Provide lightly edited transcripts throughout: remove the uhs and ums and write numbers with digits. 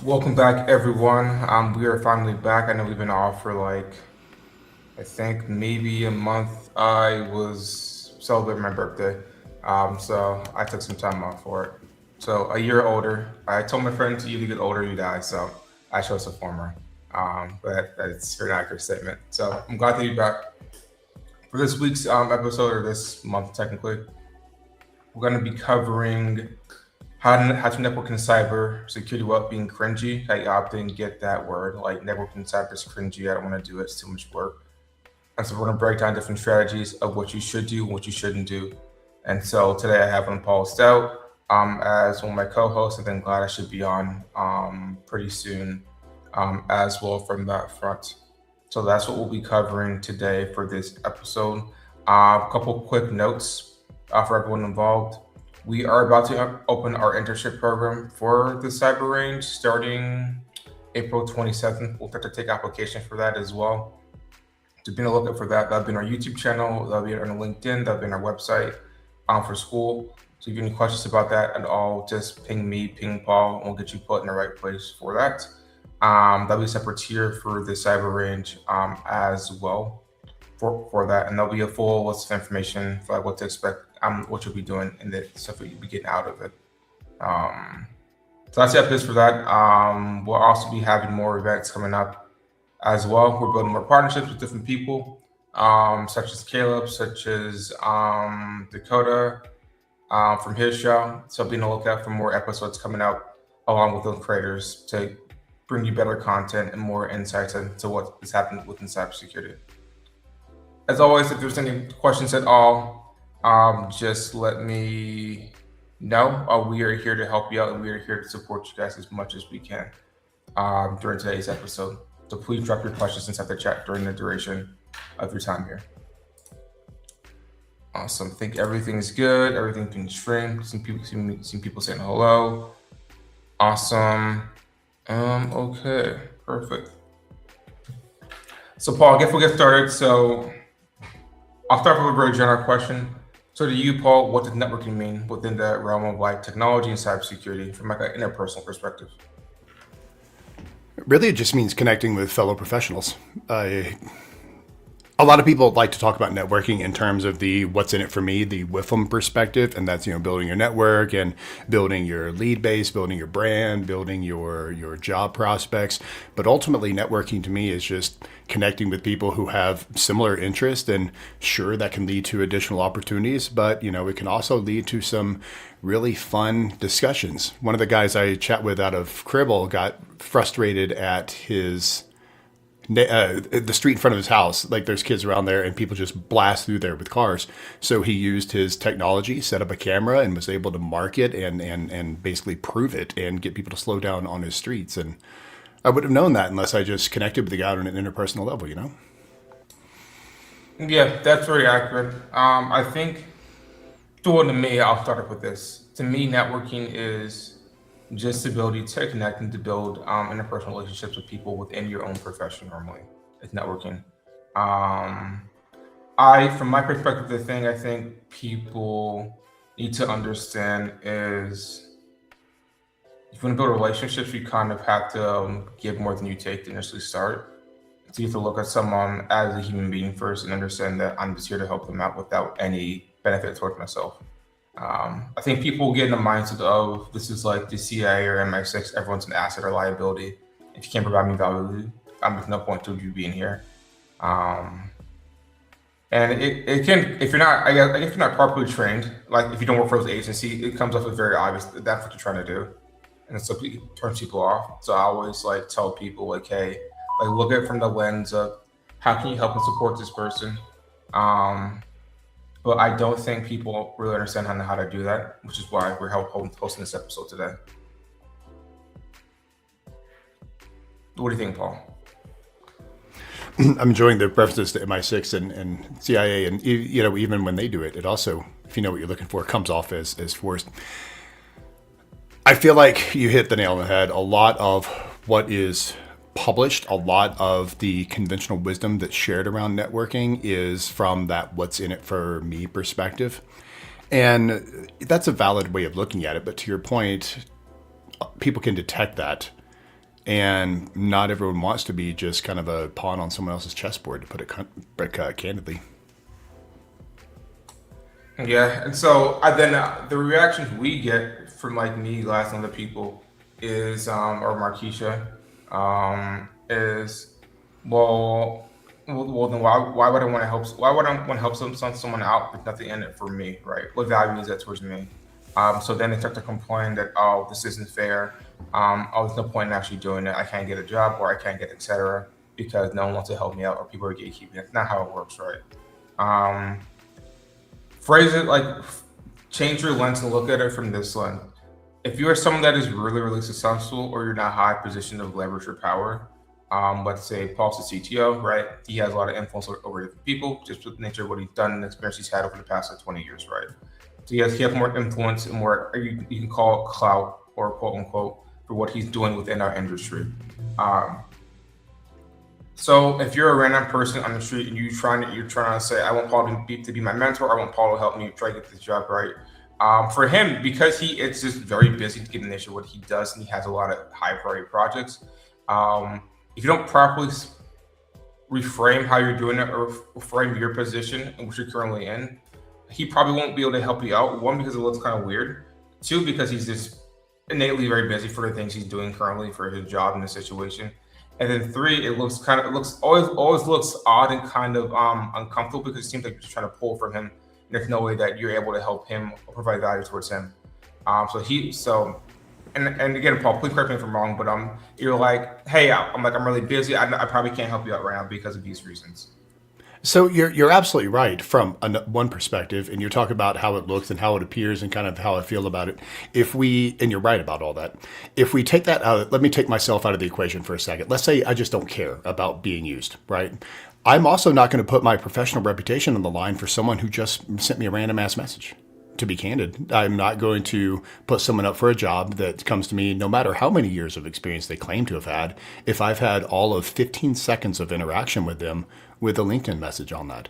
Welcome back, everyone. We are finally back. I know we've been off for I think maybe a month. I was celebrating my birthday, so I took some time off for it. So a year older. I told my friends you either get older or you die. So I chose the former. But that's an accurate statement. So I'm glad to be back for this week's episode, or this month technically. We're going to be covering how to network in cyber security without being cringy. I often get that word, like networking in cyber is cringy. I don't want to do it. It's too much work. And so we're going to break down different strategies of what you should do and what you shouldn't do. And so today I have on Paul Stout as one of my co-hosts, and then glad I should be on pretty soon as well from that front. So that's what we'll be covering today for this episode. A couple quick notes for everyone involved. We are about to open our internship program for the cyber range starting April 27th. We'll start to take applications for that as well. To be on the lookout for that, that'll be on our YouTube channel, that'll be on our LinkedIn, that'll be on our website for school. So if you have any questions about that at all, just ping me, ping Paul, and we'll get you put in the right place for that. That'll be a separate tier for the cyber range as well for that. And there'll be a full list of information for what to expect, what you'll be doing, and the stuff that you'll be getting out of it. So that's the updates for that. We'll also be having more events coming up as well. We're building more partnerships with different people, such as Caleb, such as Dakota from his show. So be on the lookout for more episodes coming out along with those creators to bring you better content and more insights into what is happening within cybersecurity. As always, if there's any questions at all, just let me know. We are here to help you out, and we are here to support you guys as much as we can during today's episode. So please drop your questions inside the chat during the duration of your time here. Awesome. I think everything's good. Everything's being streamed. Some people saying hello. Awesome. Okay. Perfect. So Paul, I guess we'll get started. So I'll start with a very general question. So to you, Paul, what does networking mean within the realm of technology and cybersecurity from an interpersonal perspective? Really, it just means connecting with fellow professionals. A lot of people like to talk about networking in terms of the what's in it for me, the WIFM perspective, and that's building your network and building your lead base, building your brand, building your job prospects. But ultimately, networking to me is just connecting with people who have similar interests, and sure, that can lead to additional opportunities, but it can also lead to some really fun discussions. One of the guys I chat with out of Cribble got frustrated at the street in front of his house. Like, there's kids around there and people just blast through there with cars. So he used his technology, set up a camera, and was able to mark it and basically prove it and get people to slow down on his streets. And I would have known that unless I just connected with the guy on an interpersonal level, Yeah, that's very accurate. I think, to me, I'll start off with this. To me, networking is just the ability to connect and to build interpersonal relationships with people within your own profession. Normally, it's networking. From my perspective, the thing I think people need to understand is if you want to build relationships, you kind of have to give more than you take to initially start. So you have to look at someone as a human being first and understand that I'm just here to help them out without any benefit towards myself. I think people get in the mindset of this is like the CIA or MI6, everyone's an asset or liability. If you can't provide me value, there's no point to you being here. And it can, if you're not, I guess if you're not properly trained, like if you don't work for those agencies, it comes off as very obvious that that's what you're trying to do. And so it turns people off. So I always tell people hey, look at it from the lens of how can you help and support this person? But I don't think people really understand how to do that, which is why we're hosting this episode today. What do you think, Paul? I'm enjoying the references to MI6 and CIA, and even when they do it, it also, if you know what you're looking for, comes off as forced. I feel like you hit the nail on the head. A lot of what is published, a lot of the conventional wisdom that's shared around networking is from that what's in it for me perspective. And that's a valid way of looking at it. But to your point, people can detect that And not everyone wants to be just kind of a pawn on someone else's chessboard, to put it candidly. Yeah, and so then the reactions we get from like me, last other people is or Markeisha is well then why would I want to help why would I want to help someone out with nothing in it for me, right? What value is that towards me? So then they start to complain that, oh, this isn't fair. Oh, there's no point in actually doing it. I can't get a job or I can't get etc. because no one wants to help me out or people are gatekeeping. That's not how it works, right? Um, Phrase it like change your lens and look at it from this lens. If you are someone that is really, really successful or you're in a high position of leverage or power, let's say Paul's the CTO, right? He has a lot of influence over different people just with the nature of what he's done and the experience he's had over the past like 20 years, right? So he has more influence and more, you can call it clout or quote unquote, for what he's doing within our industry. Um, so if you're a random person on the street and you're trying to say, I want Paul to be my mentor, I want Paul to help me try to get this job right. For him, because he is just very busy to get in nature what he does, and he has a lot of high priority projects. If you don't properly reframe how you're doing it or frame your position in which you're currently in, he probably won't be able to help you out. One, because it looks kind of weird. Two, because he's just innately very busy for the things he's doing currently for his job in the situation. And then three, it looks always looks odd and kind of uncomfortable because it seems like you're just trying to pull from him. And there's no way that you're able to help him or provide value towards him. And again, Paul, please correct me if I'm wrong, but you're like, hey, I'm really busy. I probably can't help you out right now because of these reasons. So you're absolutely right from one perspective, and you're talking about how it looks and how it appears and kind of how I feel about it. And you're right about all that. If we take that out, let me take myself out of the equation for a second. Let's say I just don't care about being used, right? I'm also not going to put my professional reputation on the line for someone who just sent me a random ass message. To be candid, I'm not going to put someone up for a job that comes to me, no matter how many years of experience they claim to have had, if I've had all of 15 seconds of interaction with them with a LinkedIn message on that.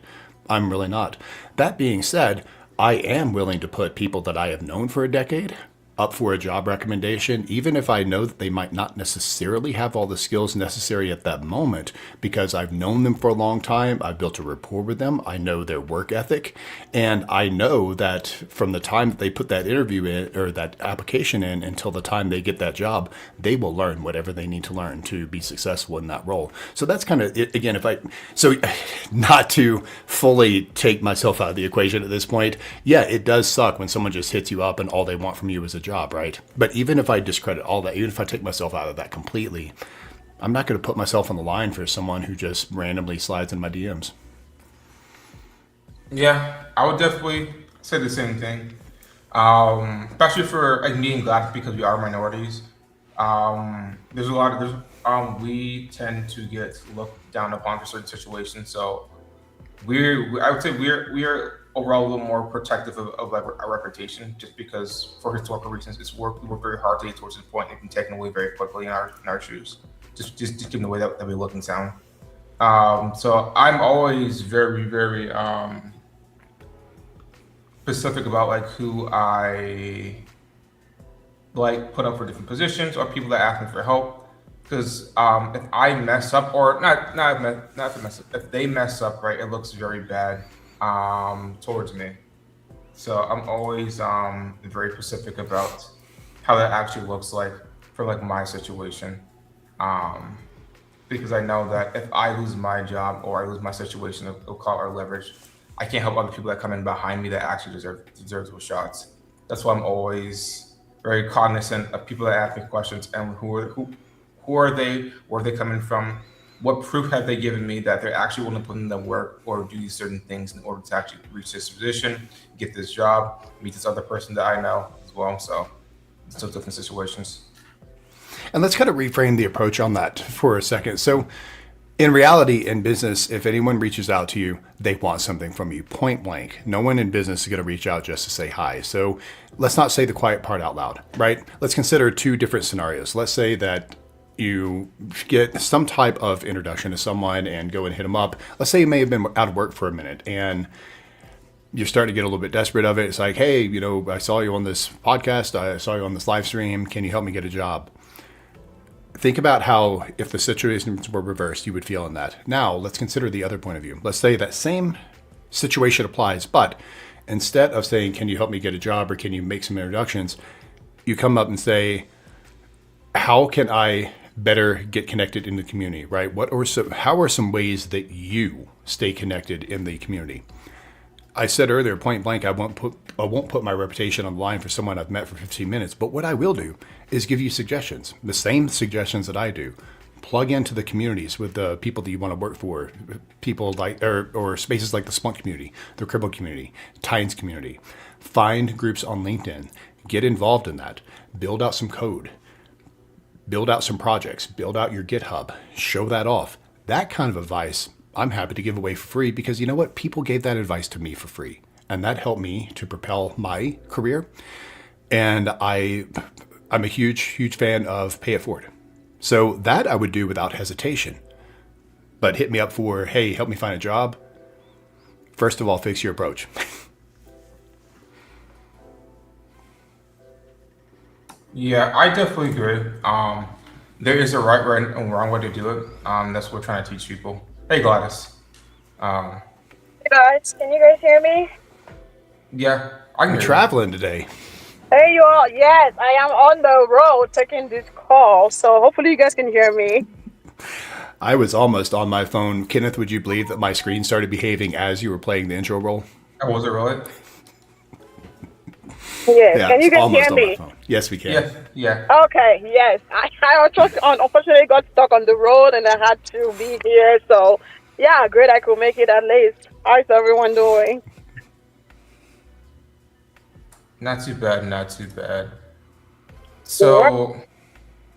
I'm really not. That being said, I am willing to put people that I have known for a decade up for a job recommendation, even if I know that they might not necessarily have all the skills necessary at that moment, because I've known them for a long time, I've built a rapport with them, I know their work ethic, and I know that from the time that they put that interview in or that application in until the time they get that job, they will learn whatever they need to learn to be successful in that role. So that's kind of it. Again, so not to fully take myself out of the equation at this point, yeah, it does suck when someone just hits you up and all they want from you is a job, right? But even if I discredit all that, even if I take myself out of that completely, I'm not going to put myself on the line for someone who just randomly slides in my DMs. Yeah, I would definitely say the same thing. Especially for like me and Gladys because we are minorities. There's a lot of we tend to get looked down upon for certain situations. So I would say we're overall a little more protective of like our reputation, just because for historical reasons, we work very hard to get towards this point and it can be taken away very quickly in our shoes, just given the way that we look and sound. So I'm always very very specific about like who I like put up for different positions or people that ask me for help. Because if I mess up, or not if I mess up, if they mess up, right, it looks very bad towards me. So I'm always very specific about how that actually looks like for like my situation. Um, because I know that if I lose my job or I lose my situation of call or leverage, I can't help other people that come in behind me that actually deserve those shots. That's why I'm always very cognizant of people that ask me questions and who are they, where are they coming from, what proof have they given me that they're actually willing to put in the work or do these certain things in order to actually reach this position, get this job, meet this other person that I know as well. So it's still different situations. And let's kind of reframe the approach on that for a second. So in reality, in business, if anyone reaches out to you, they want something from you, point blank. No one in business is going to reach out just to say hi. So let's not say the quiet part out loud, right? Let's consider two different scenarios. Let's say that you get some type of introduction to someone and go and hit them up. Let's say you may have been out of work for a minute and you're starting to get a little bit desperate of it. It's like, hey, I saw you on this podcast. I saw you on this live stream. Can you help me get a job? Think about how, if the situations were reversed, you would feel in that. Now, let's consider the other point of view. Let's say that same situation applies, but instead of saying, can you help me get a job or can you make some introductions, you come up and say, how can I better get connected in the community, right? How are some ways that you stay connected in the community? I said earlier, point blank, I won't put my reputation on the line for someone I've met for 15 minutes. But what I will do is give you suggestions, the same suggestions that I do. Plug into the communities with the people that you want to work for, people like or spaces like the Splunk community, the Cribble community, Tines community. Find groups on LinkedIn, get involved in that, build out some code, build out some projects, build out your GitHub, show that off. That kind of advice I'm happy to give away for free because you know what? People gave that advice to me for free. And that helped me to propel my career. And I'm a huge, huge fan of pay it forward. So that I would do without hesitation. But hit me up for, hey, help me find a job. First of all, fix your approach. Yeah, I definitely agree. There is a right and wrong way to do it. That's what we're trying to teach people. Hey, Gladys. Um, Hey guys, can you guys hear me? yeah, I can I'm hear you. traveling today. Hey you all, yes, I am on the road taking this call, so hopefully you guys can hear me. I was almost on my phone. Kenneth, would you believe that my screen started behaving as you were playing the intro roll? Oh, was it really? Yes, Yeah, can you it's guys almost hear on my me? phone. Yes, we can. Yeah, yeah. Okay, yes. I just unfortunately got stuck on the road and I had to be here, so yeah, great I could make it at least. How's everyone doing? Not too bad, not too bad. Sure. So,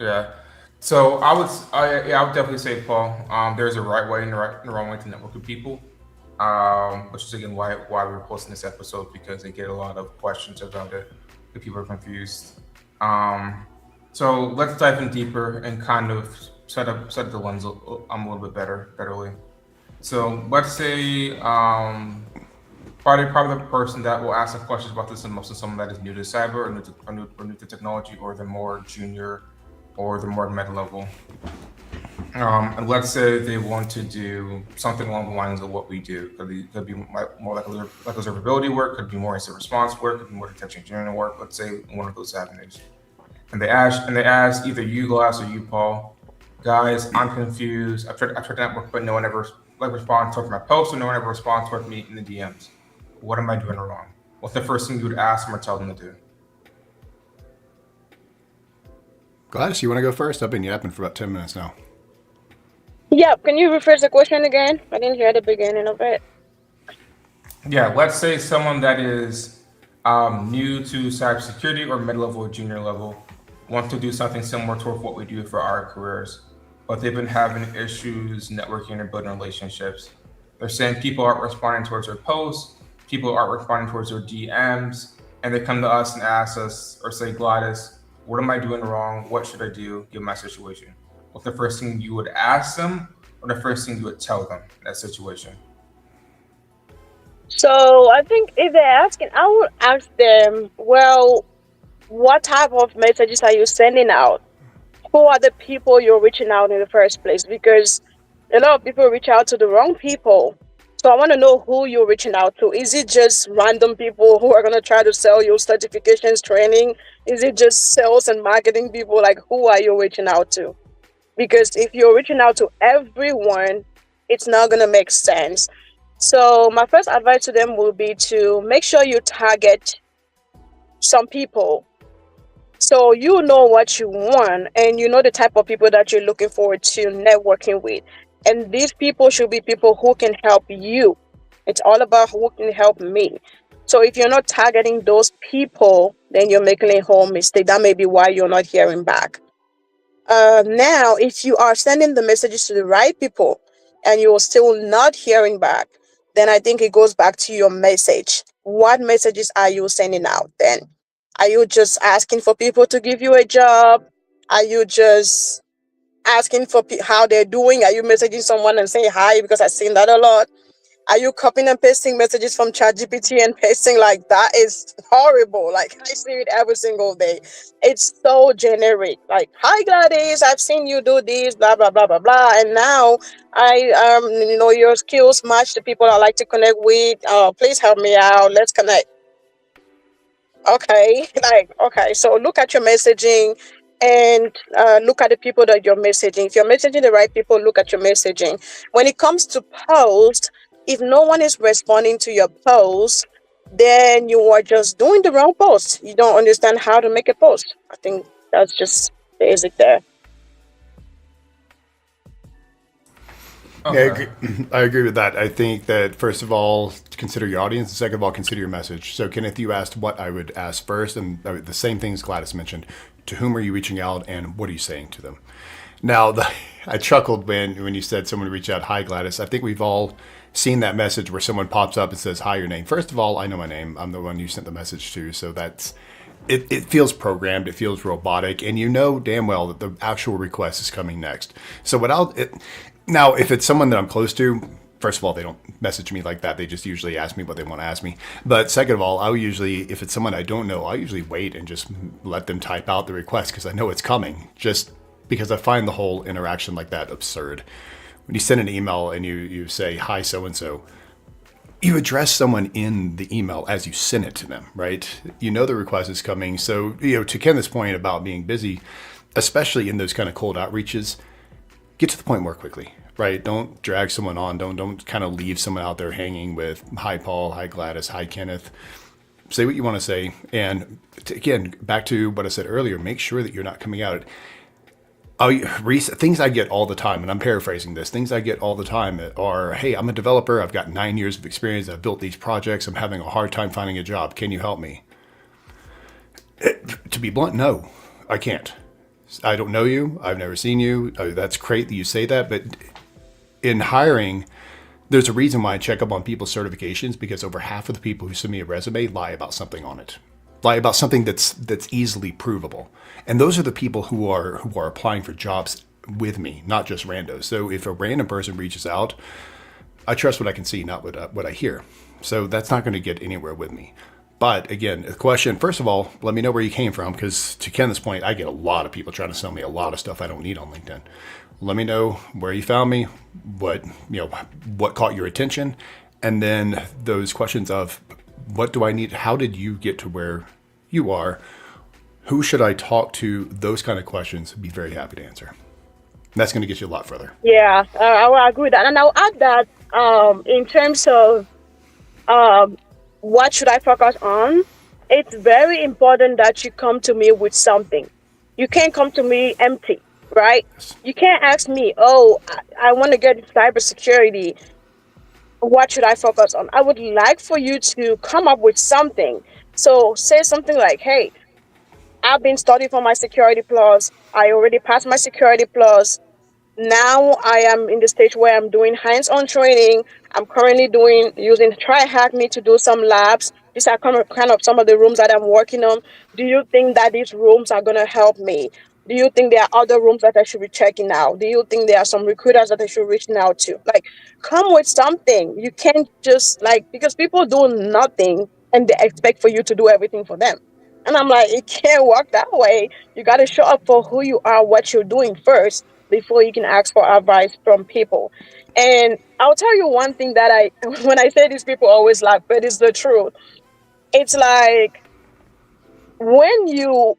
yeah. Yeah, I would definitely say, Paul. There's a right way and and a wrong way to network with people. Which is again why we're posting this episode because they get a lot of questions about it. If people are confused. Um, so let's dive in deeper and kind of set the lens a little bit betterly. So let's say probably the person that will ask some questions about this the most is someone that is new to cyber or new to technology or the more junior or the more mid level. And let's say they want to do something along the lines of what we do. Could be more like observability work, could be more incident response work, could be more detection engineering work. Let's say one of those avenues. And they ask either you, Glass, or you, Paul. Guys, I'm confused. I tried that work, but no one ever responds towards my post, or no one ever responds towards me in the DMs. What am I doing wrong? What's the first thing you would ask them or tell them to do? Gladys, you want to go first? I've been yapping for about 10 minutes now. Yeah, can you rephrase the question again? I didn't hear the beginning of it. Yeah, let's say someone that is new to cybersecurity or mid-level or junior level wants to do something similar to what we do for our careers, but they've been having issues networking or building relationships. They're saying people aren't responding towards their posts, people aren't responding towards their DMs, and they come to us and ask us or say, Gladys, what am I doing wrong? What should I do given my situation? What's the first thing you would ask them or the first thing you would tell them in that situation? So I think if they're asking, I would ask them, well, what type of messages are you sending out? Who are the people you're reaching out in the first place? Because a lot of people reach out to the wrong people. So I want to know who you're reaching out to. Is it just random people who are going to try to sell you certifications, training? Is it just sales and marketing people? Like, who are you reaching out to? Because if you're reaching out to everyone, it's not going to make sense. So my first advice to them will be to make sure you target some people. So you know what you want and you know the type of people that you're looking forward to networking with. And these people should be people who can help you. It's all about who can help me. So if you're not targeting those people, then you're making a whole mistake. That may be why you're not hearing back. Now, if you are sending the messages to the right people and you're still not hearing back, then I think it goes back to your message. What messages are you sending out then? Are you just asking for people to give you a job? Are you just asking for how they're doing? Are you messaging someone and saying hi? Because I've seen that a lot. Are you copying and pasting messages from ChatGPT and pasting? Like, that is horrible. Like, I see it every single day. It's so generic. Like, hi Gladys, I've seen you do this, blah blah blah blah blah, and now I your skills match the people I like to connect with. Please help me out. Let's connect. Okay, like, okay, so look at your messaging and look at the people that you're messaging. If you're messaging the right people, look at your messaging. When it comes to post, if no one is responding to your post, then you are just doing the wrong post. You don't understand how to make a post. I think that's just basic there. Yeah, I Okay. agree. I agree with that. I think that first of all, consider your audience, and second of all, consider your message. So, Kenneth, you asked what I would ask first, and the same things Gladys mentioned. To whom are you reaching out, and what are you saying to them? Now, I chuckled when you said someone reach out. Hi, Gladys. I think we've all seen that message where someone pops up and says, "Hi, your name." First of all, I know my name. I'm the one you sent the message to, so that's it feels programmed, it feels robotic, and you know damn well that the actual request is coming next. So now, if it's someone that I'm close to, first of all, they don't message me like that. They just usually ask me what they want to ask me. But second of all, I'll usually, if it's someone I don't know, I'll usually wait and just let them type out the request because I know it's coming. Just because I find the whole interaction like that absurd. When you send an email and you say, "Hi, so and so," you address someone in the email as you send it to them, right? You know the request is coming. So, to Ken's point about being busy, especially in those kind of cold outreaches, get to the point more quickly, right? Don't drag someone on. Don't kind of leave someone out there hanging with, "Hi, Paul. Hi, Gladys. Hi, Kenneth." Say what you want to say. And again, back to what I said earlier, make sure that you're not coming out. Things I get all the time, and I'm paraphrasing this, things I get all the time are, "Hey, I'm a developer. I've got 9 years of experience. I've built these projects. I'm having a hard time finding a job. Can you help me?" To be blunt, no, I can't. I don't know you. I've never seen you. That's great that you say that. But in hiring, there's a reason why I check up on people's certifications, because over half of the people who send me a resume lie about something on it, lie about something that's easily provable. And those are the people who are applying for jobs with me, not just randos. So if a random person reaches out, I trust what I can see, not what I hear. So that's not going to get anywhere with me. But again, the question, first of all, let me know where you came from, because to Ken's point, I get a lot of people trying to sell me a lot of stuff I don't need on LinkedIn. Let me know where you found me, what caught your attention, and then those questions of what do I need, how did you get to where you are, who should I talk to, those kind of questions, be very happy to answer. That's going to get you a lot further. Yeah, I will agree with that. And I'll add that in terms of um, what should I focus on, it's very important that you come to me with something. You can't come to me empty, right? You can't ask me, "Oh, I want to get cybersecurity. What should I focus on?" I would like for you to come up with something. So say something like, "Hey, I've been studying for my security plus. I already passed my security plus. Now I am in the stage where I'm doing hands-on training. I'm currently using Try Hack Me to do some labs. These are kind of some of the rooms that I'm working on. Do you think that these rooms are gonna help me? Do you think there are other rooms that I should be checking out? Do you think there are some recruiters that I should reach out to?" Like, come with something. You can't just, like, because people do nothing and they expect for you to do everything for them. And I'm like, it can't work that way. You got to show up for who you are, what you're doing first, before you can ask for advice from people. And I'll tell you one thing that when I say this, people always laugh, but it's the truth. It's like when you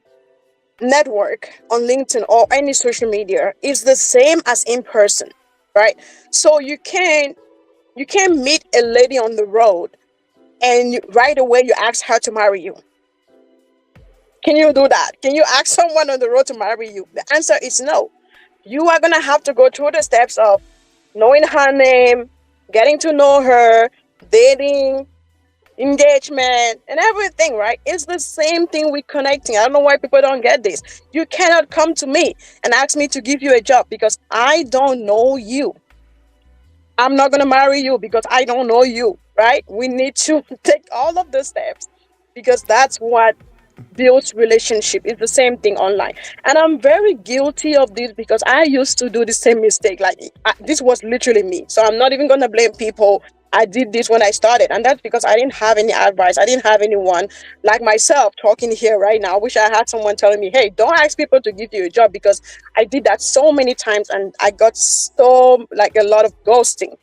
network on LinkedIn or any social media, it's the same as in person, right? So you can't meet a lady on the road and right away you ask her to marry you. Can you do that? Can you ask someone on the road to marry you? The answer is no. You are going to have to go through the steps of knowing her name, getting to know her, dating, engagement, and everything, right? It's the same thing with connecting. I don't know why people don't get this. You cannot come to me and ask me to give you a job because I don't know you. I'm not going to marry you because I don't know you, right? We need to take all of the steps because that's what builds relationship. It's the same thing online. And I'm very guilty of this because I used to do the same mistake. Like this was literally me. So I'm not even going to blame people. I did this when I started. And that's because I didn't have any advice. I didn't have anyone like myself talking here right now. I wish I had someone telling me, hey, don't ask people to give you a job, because I did that so many times and I got so like a lot of ghosting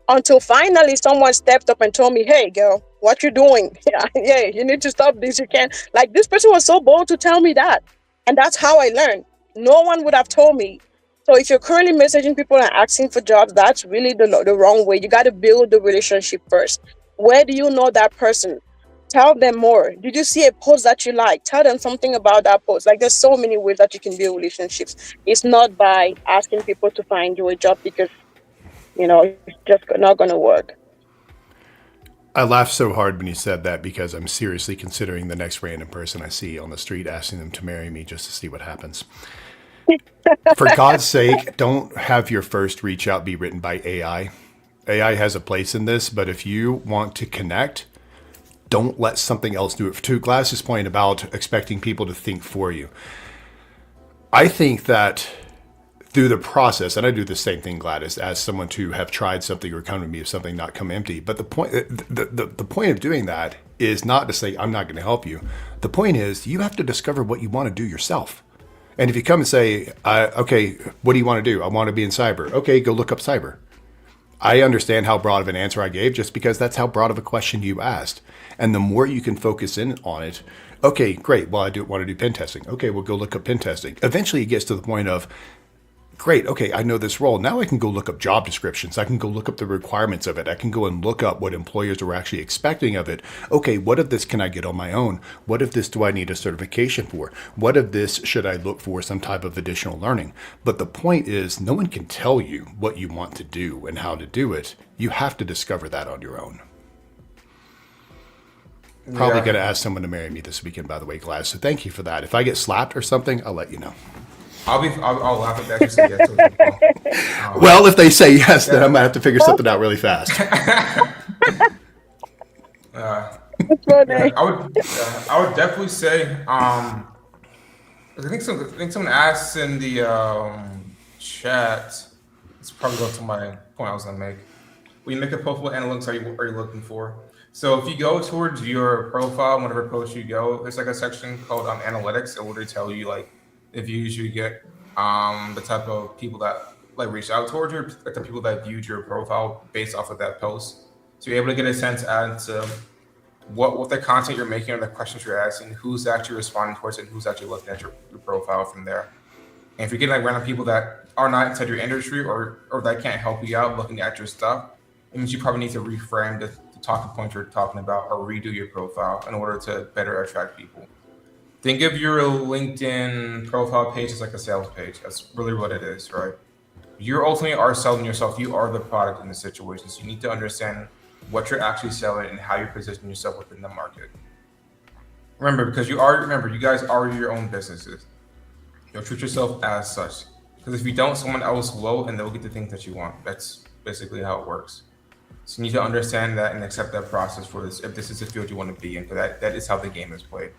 until finally someone stepped up and told me, hey girl, what you doing? Yeah, you need to stop this. You can't, like, this person was so bold to tell me that. And that's how I learned. No one would have told me. So if you're currently messaging people and asking for jobs, that's really the wrong way. You got to build the relationship first. Where do you know that person? Tell them more. Did you see a post that you like? Tell them something about that post. Like, there's so many ways that you can build relationships. It's not by asking people to find you a job, because it's just not going to work. I laughed so hard when you said that because I'm seriously considering the next random person I see on the street asking them to marry me just to see what happens. For God's sake, don't have your first reach out be written by AI. AI has a place in this, but if you want to connect, don't let something else do it. To Gladys' point about expecting people to think for you, I think that through the process, and I do the same thing, Gladys, as someone to have tried something or come to me with something, not come empty. But the point of doing that is not to say I'm not going to help you. The point is you have to discover what you want to do yourself. And if you come and say, okay, what do you want to do? I want to be in cyber. Okay, go look up cyber. I understand how broad of an answer I gave just because that's how broad of a question you asked. And the more you can focus in on it, okay, great. Well, I do want to do pen testing. Okay, well, go look up pen testing. Eventually it gets to the point of, great, okay, I know this role. Now I can go look up job descriptions. I can go look up the requirements of it. I can go and look up what employers are actually expecting of it. Okay, what of this can I get on my own? What of this do I need a certification for? What of this should I look for some type of additional learning? But the point is, no one can tell you what you want to do and how to do it. You have to discover that on your own. Probably going to ask someone to marry me this weekend, by the way, Gladys. So thank you for that. If I get slapped or something, I'll let you know. I'll laugh at that. Just say yes to it. Well, if they say yes, then I might have to figure something out really fast. I would definitely say. I think someone asked in the chat. It's probably going to my point I was gonna make. When you make a post, what analytics are you looking for? So if you go towards your profile, whatever post you go, there's like a section called analytics. It will tell you like the views you get, the type of people that like reach out towards you, like the people that viewed your profile based off of that post. So you're able to get a sense as to what the content you're making or the questions you're asking, who's actually responding towards it, and who's actually looking at your profile from there. And if you're getting like random people that are not inside your industry or that can't help you out looking at your stuff, it means you probably need to reframe the talking points you're talking about or redo your profile in order to better attract people. Think of your LinkedIn profile page as like a sales page. That's really what it is, right? You ultimately are selling yourself. You are the product in the situation. So you need to understand what you're actually selling and how you're positioning yourself within the market. Remember, you guys are your own businesses. You'll treat yourself as such. Because if you don't, someone else will, and they'll get the things that you want. That's basically how it works. So you need to understand that and accept that process for this, if this is the field you want to be in, because that is how the game is played.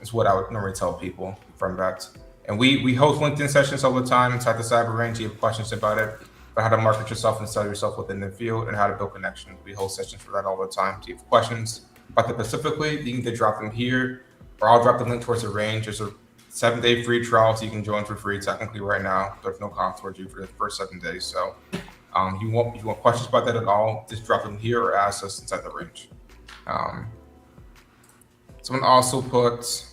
Is what I would normally tell people from that. And we host LinkedIn sessions all the time inside the Cyber Range. You have questions about it, about how to market yourself and sell yourself within the field, and how to build connections. We host sessions for that all the time. So if you have questions about that specifically, you can either drop them here, or I'll drop the link towards the range. There's a 7-day free trial, so you can join for free technically right now. There's no cost towards you for the first 7 days. So if you want questions about that at all, just drop them here or ask us inside the range. Someone also put,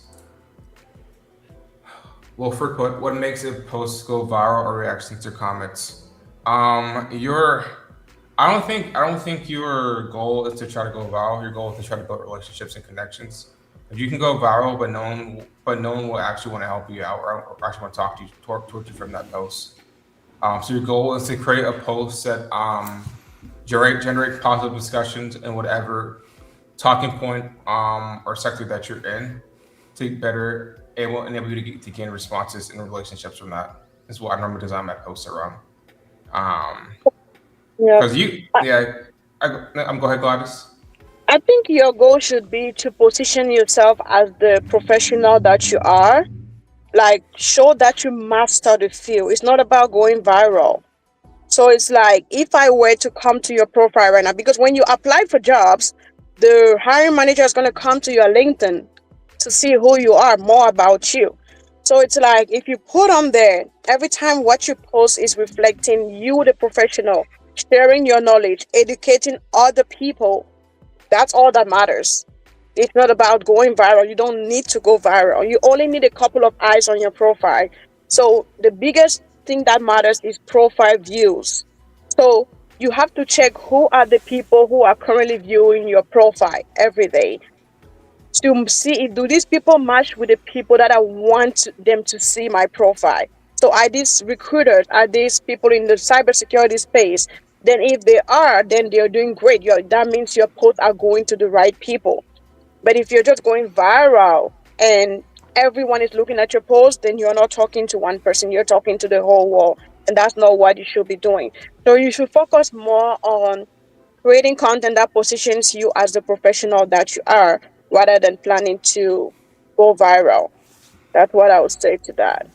Wilford put, what makes a post go viral or reactions to comments? I don't think your goal is to try to go viral. Your goal is to try to build relationships and connections. If you can go viral, but no one will actually want to help you out or actually want to talk to you from that post. So your goal is to create a post that generate positive discussions in whatever talking point or sector that you're in, to better enable you to gain responses and relationships from that. Is what I normally design my posts around. Because go ahead, Gladys. I think your goal should be to position yourself as the professional that you are. Like, show that you master the field. It's not about going viral. So it's like, if I were to come to your profile right now, because when you apply for jobs, the hiring manager is going to come to your LinkedIn to see who you are, more about you. So it's like, if you put on there every time what you post is reflecting you, the professional, sharing your knowledge, educating other people, that's all that matters. It's not about going viral. You don't need to go viral. You only need a couple of eyes on your profile. So the biggest thing that matters is profile views. So you have to check who are the people who are currently viewing your profile every day to see if do these people match with the people that I want them to see my profile. So are these recruiters? Are these people in the cybersecurity space? Then if they are, then they're doing great. That means your posts are going to the right people. But if you're just going viral and everyone is looking at your post, then you're not talking to one person, you're talking to the whole world. And that's not what you should be doing. So you should focus more on creating content that positions you as the professional that you are, rather than planning to go viral. That's what I would say to that.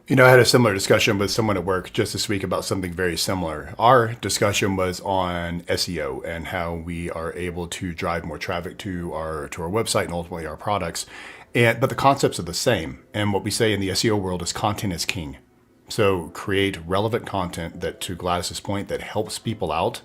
You know, I had a similar discussion with someone at work just this week about something very similar. Our discussion was on SEO and how we are able to drive more traffic to our website and ultimately our products. But the concepts are the same. And what we say in the SEO world is content is king. So create relevant content that, to Gladys's point, that helps people out.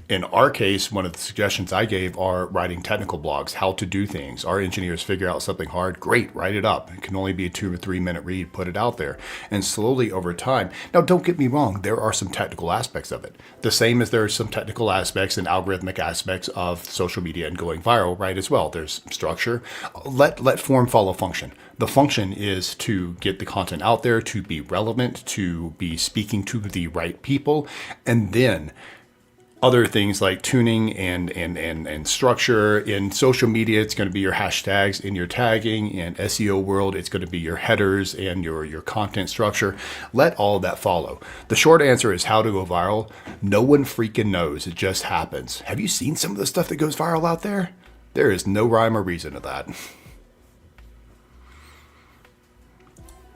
In our case, one of the suggestions I gave are writing technical blogs, how to do things. Our engineers figure out something hard, great, write it up. It can only be a 2 or 3 minute read, put it out there. And slowly over time, now don't get me wrong, there are some technical aspects of it. The same as there are some technical aspects and algorithmic aspects of social media and going viral, right, as well. There's structure. Let form follow function. The function is to get the content out there, to be relevant, to be speaking to the right people, and then other things like tuning and structure. In social media, it's going to be your hashtags and your tagging. In SEO world, it's going to be your headers and your content structure. Let all of that follow. The short answer is how to go viral. No one freaking knows. It just happens. Have you seen some of the stuff that goes viral out there? There is no rhyme or reason to that.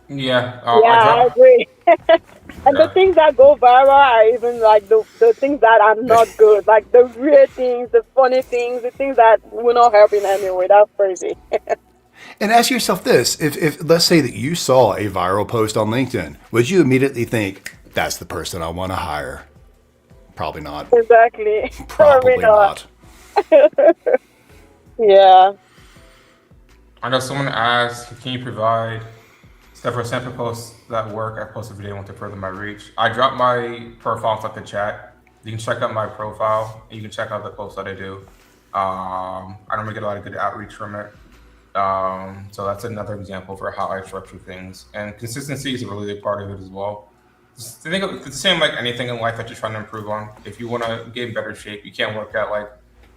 Yeah, I agree. And the things that go viral are even like the things that are not good, like the weird things, the funny things, the things that will not help in any way. That's crazy. And ask yourself this, if let's say that you saw a viral post on LinkedIn, would you immediately think, that's the person I want to hire? Probably not. Exactly. Probably not. Yeah. I know someone asked, can you provide several sample posts that work? I post a video I want to further my reach. I drop my profile into the chat. You can check out my profile and you can check out the posts that I do. I normally get a lot of good outreach from it. So that's another example for how I structure things. And consistency is a really big part of it as well. Just think of, it's the same like anything in life that you're trying to improve on. If you want to get in better shape, you can't work out like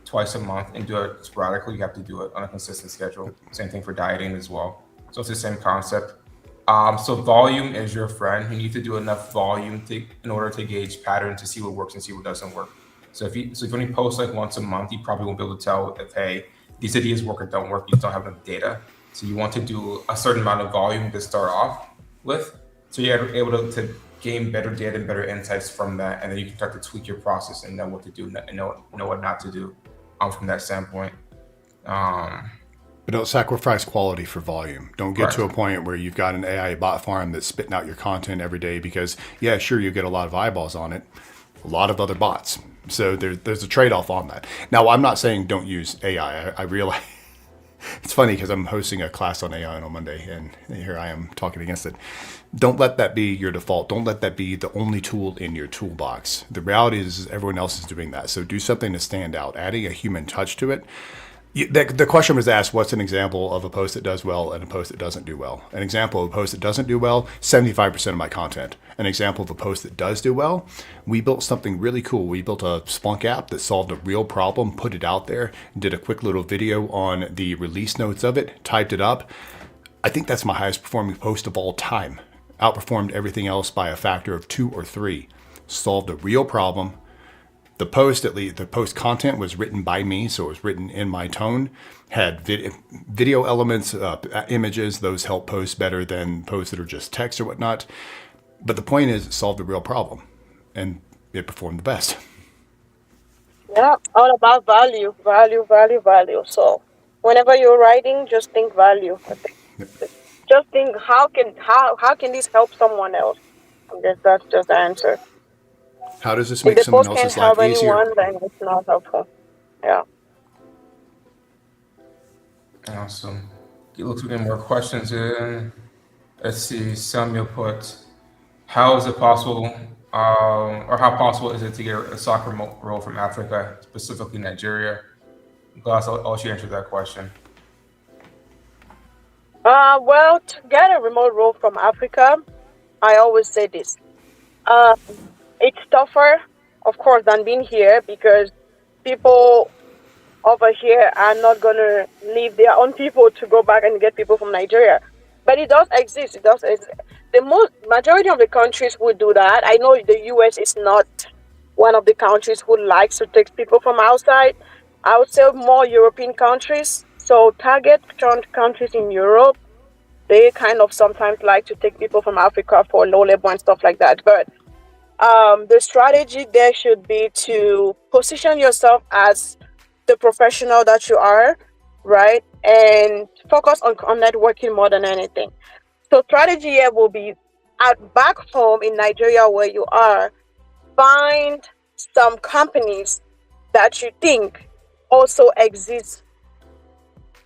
twice a month and do it sporadically. You have to do it on a consistent schedule. Same thing for dieting as well. So it's the same concept. So volume is your friend. You need to do enough volume in order to gauge patterns to see what works and see what doesn't work. So if you only post like once a month, you probably won't be able to tell if, hey, these ideas work or don't work. You just don't have enough data. So you want to do a certain amount of volume to start off with. So you're able to gain better data and better insights from that. And then you can start to tweak your process and know what to do and know what not to do from that standpoint. But don't sacrifice quality for volume. Don't get to a point where you've got an AI bot farm that's spitting out your content every day because, yeah, sure, you get a lot of eyeballs on it, a lot of other bots. So there's a trade-off on that. Now, I'm not saying don't use AI. I realize it's funny because I'm hosting a class on AI on Monday, and here I am talking against it. Don't let that be your default. Don't let that be the only tool in your toolbox. The reality is everyone else is doing that. So do something to stand out, adding a human touch to it. The question was asked, what's an example of a post that does well and a post that doesn't do well? An example of a post that doesn't do well, 75% of my content. An example of a post that does do well, we built something really cool. We built a Splunk app that solved a real problem, put it out there, did a quick little video on the release notes of it, typed it up. I think that's my highest performing post of all time. Outperformed everything else by a factor of 2 or 3. Solved a real problem, The post, at least the post content, was written by me, so it was written in my tone, had video elements, images. Those help posts better than posts that are just text or whatnot. But the point is, it solved a real problem, and it performed the best. Yeah, all about value, value, value, value. So whenever you're writing, just think value. I think just think how can this help someone else? I guess that's just the answer. How does this If make the someone post can't else's life help easier? anyone, then it's not helpful. Yeah. Awesome. It looks like we get more questions in. Let's see. Samuel put, how is it possible, or how possible is it to get a soccer role from Africa, specifically Nigeria? Glass, I'll let you answer that question. Well, to get a remote role from Africa, I always say this. Uh, it's tougher, of course, than being here because people over here are not gonna leave their own people to go back and get people from Nigeria. But it does exist. It does exist. The most majority of the countries would do that. I know the US is not one of the countries who likes to take people from outside. I would say more European countries. So target countries in Europe, they kind of sometimes like to take people from Africa for low level and stuff like that. But the strategy there should be to position yourself as the professional that you are, right? And focus on networking more than anything. So strategy here will be at back home in Nigeria where you are, find some companies that you think also exist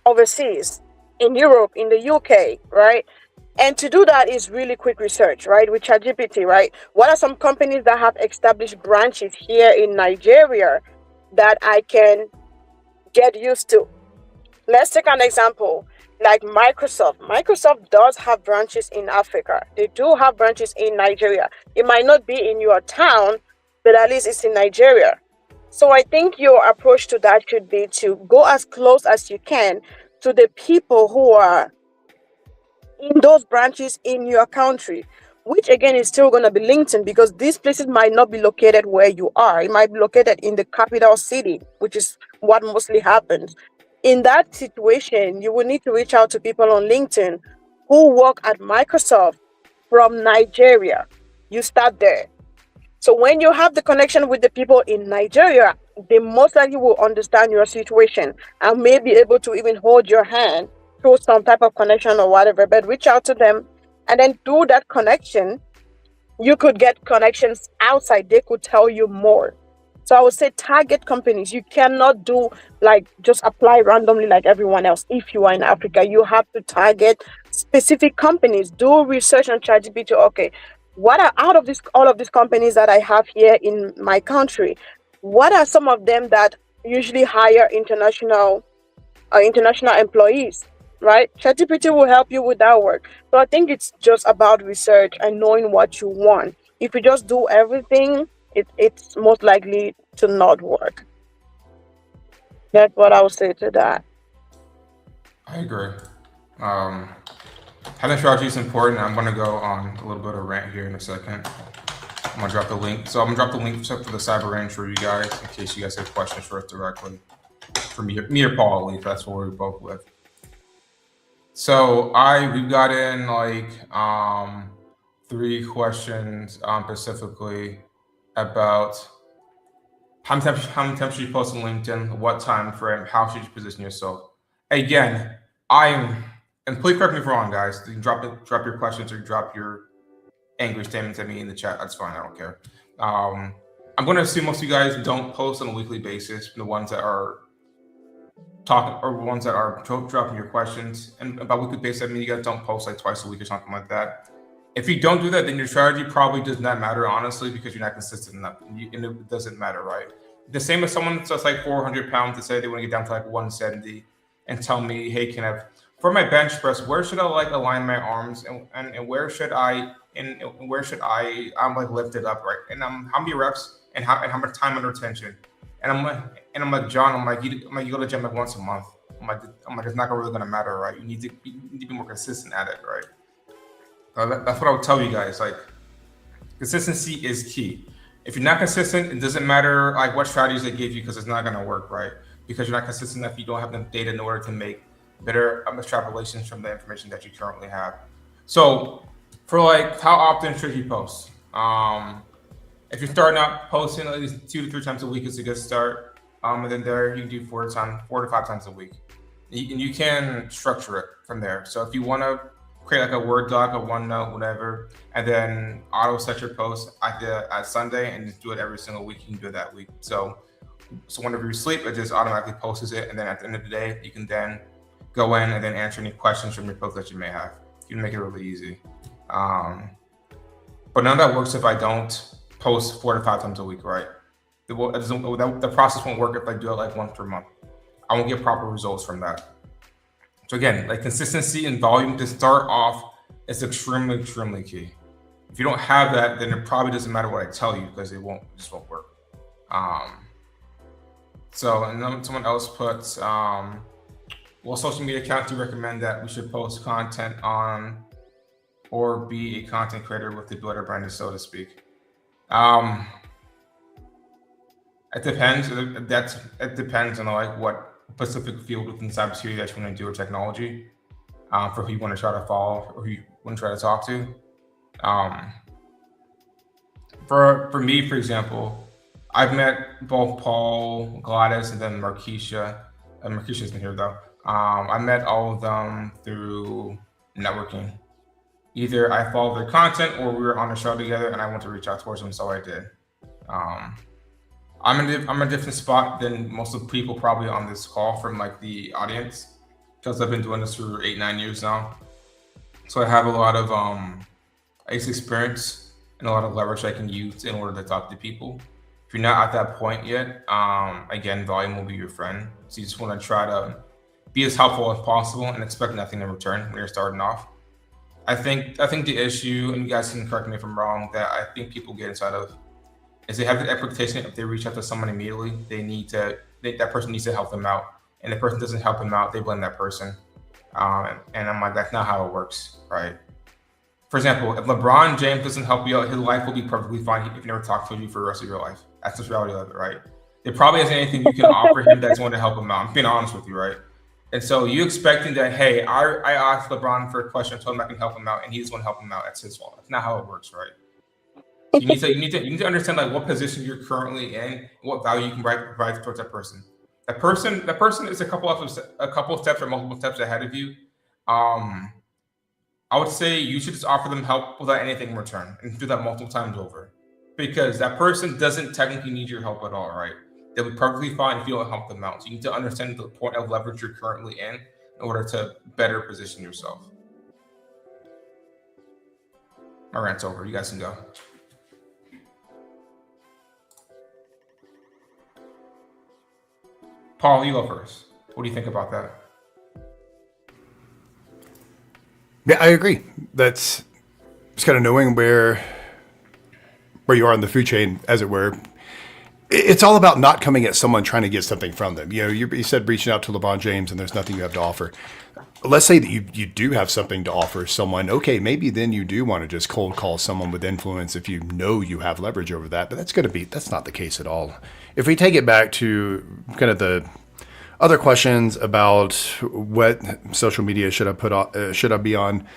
overseas in Europe, in the UK, right? And to do that is really quick research, right? With ChatGPT, right? What are some companies that have established branches here in Nigeria that I can get used to? Let's take an example like Microsoft. Microsoft does have branches in Africa. They do have branches in Nigeria. It might not be in your town, but at least it's in Nigeria. So I think your approach to that should be to go as close as you can to the people who are in those branches in your country, which again is still going to be LinkedIn because these places might not be located where you are. It might be located in the capital city, which is what mostly happens. In that situation, you will need to reach out to people on LinkedIn who work at Microsoft from Nigeria. You start there. So when you have the connection with the people in Nigeria, they most likely will understand your situation and may be able to even hold your hand through some type of connection or whatever. But reach out to them, and then through that connection, you could get connections outside. They could tell you more. So I would say target companies. You cannot do like just apply randomly like everyone else. If you are in Africa, you have to target specific companies. Do research on ChatGPT. Okay, what are out of this all of these companies that I have here in my country? What are some of them that usually hire international employees? Right? ChatGPT will help you with that work. So I think it's just about research and knowing what you want. If you just do everything, it's most likely to not work. That's what I would say to that. I agree. Having strategy is important. I'm going to go on a little bit of a rant here in a second. I'm going to drop the link. So I'm going to drop the link for the cyber range for you guys in case you guys have questions for us directly. For me or Paul, at least. That's what we're both with. So we've got in like 3 questions specifically about how many times should you post on LinkedIn, what time frame, how should you position yourself. Again, and please correct me if I'm wrong, guys. You can drop your questions or drop your angry statements at me in the chat. That's fine. I don't care. I'm going to assume most of you guys don't post on a weekly basis. The ones that are talking or ones that are dropping your questions, and about weekly basis, I mean, you guys don't post like twice a week or something like that. If you don't do that, then your strategy probably does not matter, honestly, because you're not consistent enough, and it doesn't matter, right? The same as someone that's like 400 pounds to say they want to get down to like 170 and tell me, hey, Kenneth, for my bench press, where should I like align my arms and where should I like lift it up, right? And how many reps and how much time under tension? And I'm like John, I'm like you go to the gym like once a month. I'm like it's not really gonna matter, right? You need to be more consistent at it, right? That's what I would tell you guys. Like consistency is key. If you're not consistent, it doesn't matter like what strategies they give you because it's not going to work, right? Because you're not consistent enough, you don't have the data in order to make better extrapolations from the information that you currently have. So, for like, how often should you post? If you're starting out, posting at least 2 to 3 times a week is a good start. And then there you can do 4 to 5 times a week. You can structure it from there. So if you want to create like a Word doc, a OneNote, whatever, and then auto set your post at Sunday and just do it every single week, you can do it that week. So whenever you sleep, it just automatically posts it, and then at the end of the day, you can then go in and then answer any questions from your post that you may have. You can make it really easy. But none of that works if I don't post 4 to 5 times a week, right? The process won't work if I do it like once per month. I won't get proper results from that. So again, like consistency and volume to start off is extremely, extremely key. If you don't have that, then it probably doesn't matter what I tell you because it just won't work. And then someone else puts, what social media account do you recommend that we should post content on or be a content creator with the builder brand, so to speak? It depends. It depends on like what specific field within cybersecurity that you want to do or technology, for who you want to try to follow or who you want to try to talk to. For me, for example, I've met both Paul, Gladys, and then Markeisha. Markeisha's been here though. I met all of them through networking. Either I followed their content or we were on a show together and I want to reach out towards them, so I did. I'm in a different spot than most of the people probably on this call from like the audience because I've been doing this for 8-9 years now. So I have a lot of experience and a lot of leverage I can use in order to talk to people. If you're not at that point yet, again, volume will be your friend. So you just want to try to be as helpful as possible and expect nothing in return when you're starting off. I think the issue, and you guys can correct me if I'm wrong, that I think people get inside of is they have the expectation if they reach out to someone immediately, that person needs to help them out. And the person doesn't help them out, they blame that person. And I'm like, that's not how it works, right? For example, if LeBron James doesn't help you out, his life will be perfectly fine if he never talks to you for the rest of your life. That's the reality of it, right? There probably isn't anything you can offer him that's going to help him out. I'm being honest with you, right? And so you expecting that, hey, I asked LeBron for a question, told him I can help him out, and he's going to help him out. That's his fault. That's not how it works, right? So you need to understand like what position you're currently in, and what value you can provide towards that person. That person is a couple of steps or multiple steps ahead of you. I would say you should just offer them help without anything in return and do that multiple times over. Because that person doesn't technically need your help at all, right? They'll be perfectly fine if you don't help them out. So you need to understand the point of leverage you're currently in order to better position yourself. My rant's over. You guys can go. Paul, you go first. What do you think about that? Yeah, I agree. It's kind of knowing where you are in the food chain, as it were. It's all about not coming at someone trying to get something from them. You know, you said reaching out to LeBron James and there's nothing you have to offer. Let's say that you do have something to offer someone. Okay, maybe then you do want to just cold call someone with influence if you know you have leverage over that. But that's not the case at all. If we take it back to kind of the other questions about what social media should I be on,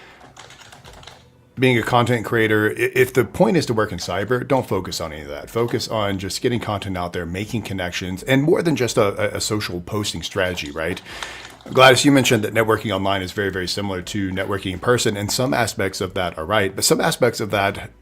being a content creator, if the point is to work in cyber, don't focus on any of that. Focus on just getting content out there, making connections, and more than just a social posting strategy, right? Gladys, you mentioned that networking online is very, very similar to networking in person, and some aspects of that are right, but some aspects of that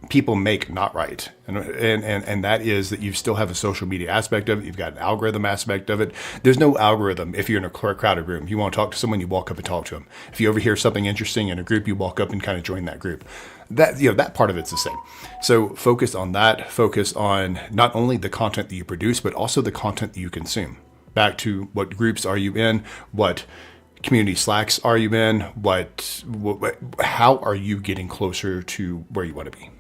people make not right. And that is that you still have a social media aspect of it. You've got an algorithm aspect of it. There's no algorithm if you're in a crowded room. You want to talk to someone, you walk up and talk to them. If you overhear something interesting in a group, you walk up and kind of join that group. That part of it's the same. So focus on that. Focus on not only the content that you produce, but also the content that you consume. Back to what groups are you in? What community Slacks are you in? How are you getting closer to where you want to be?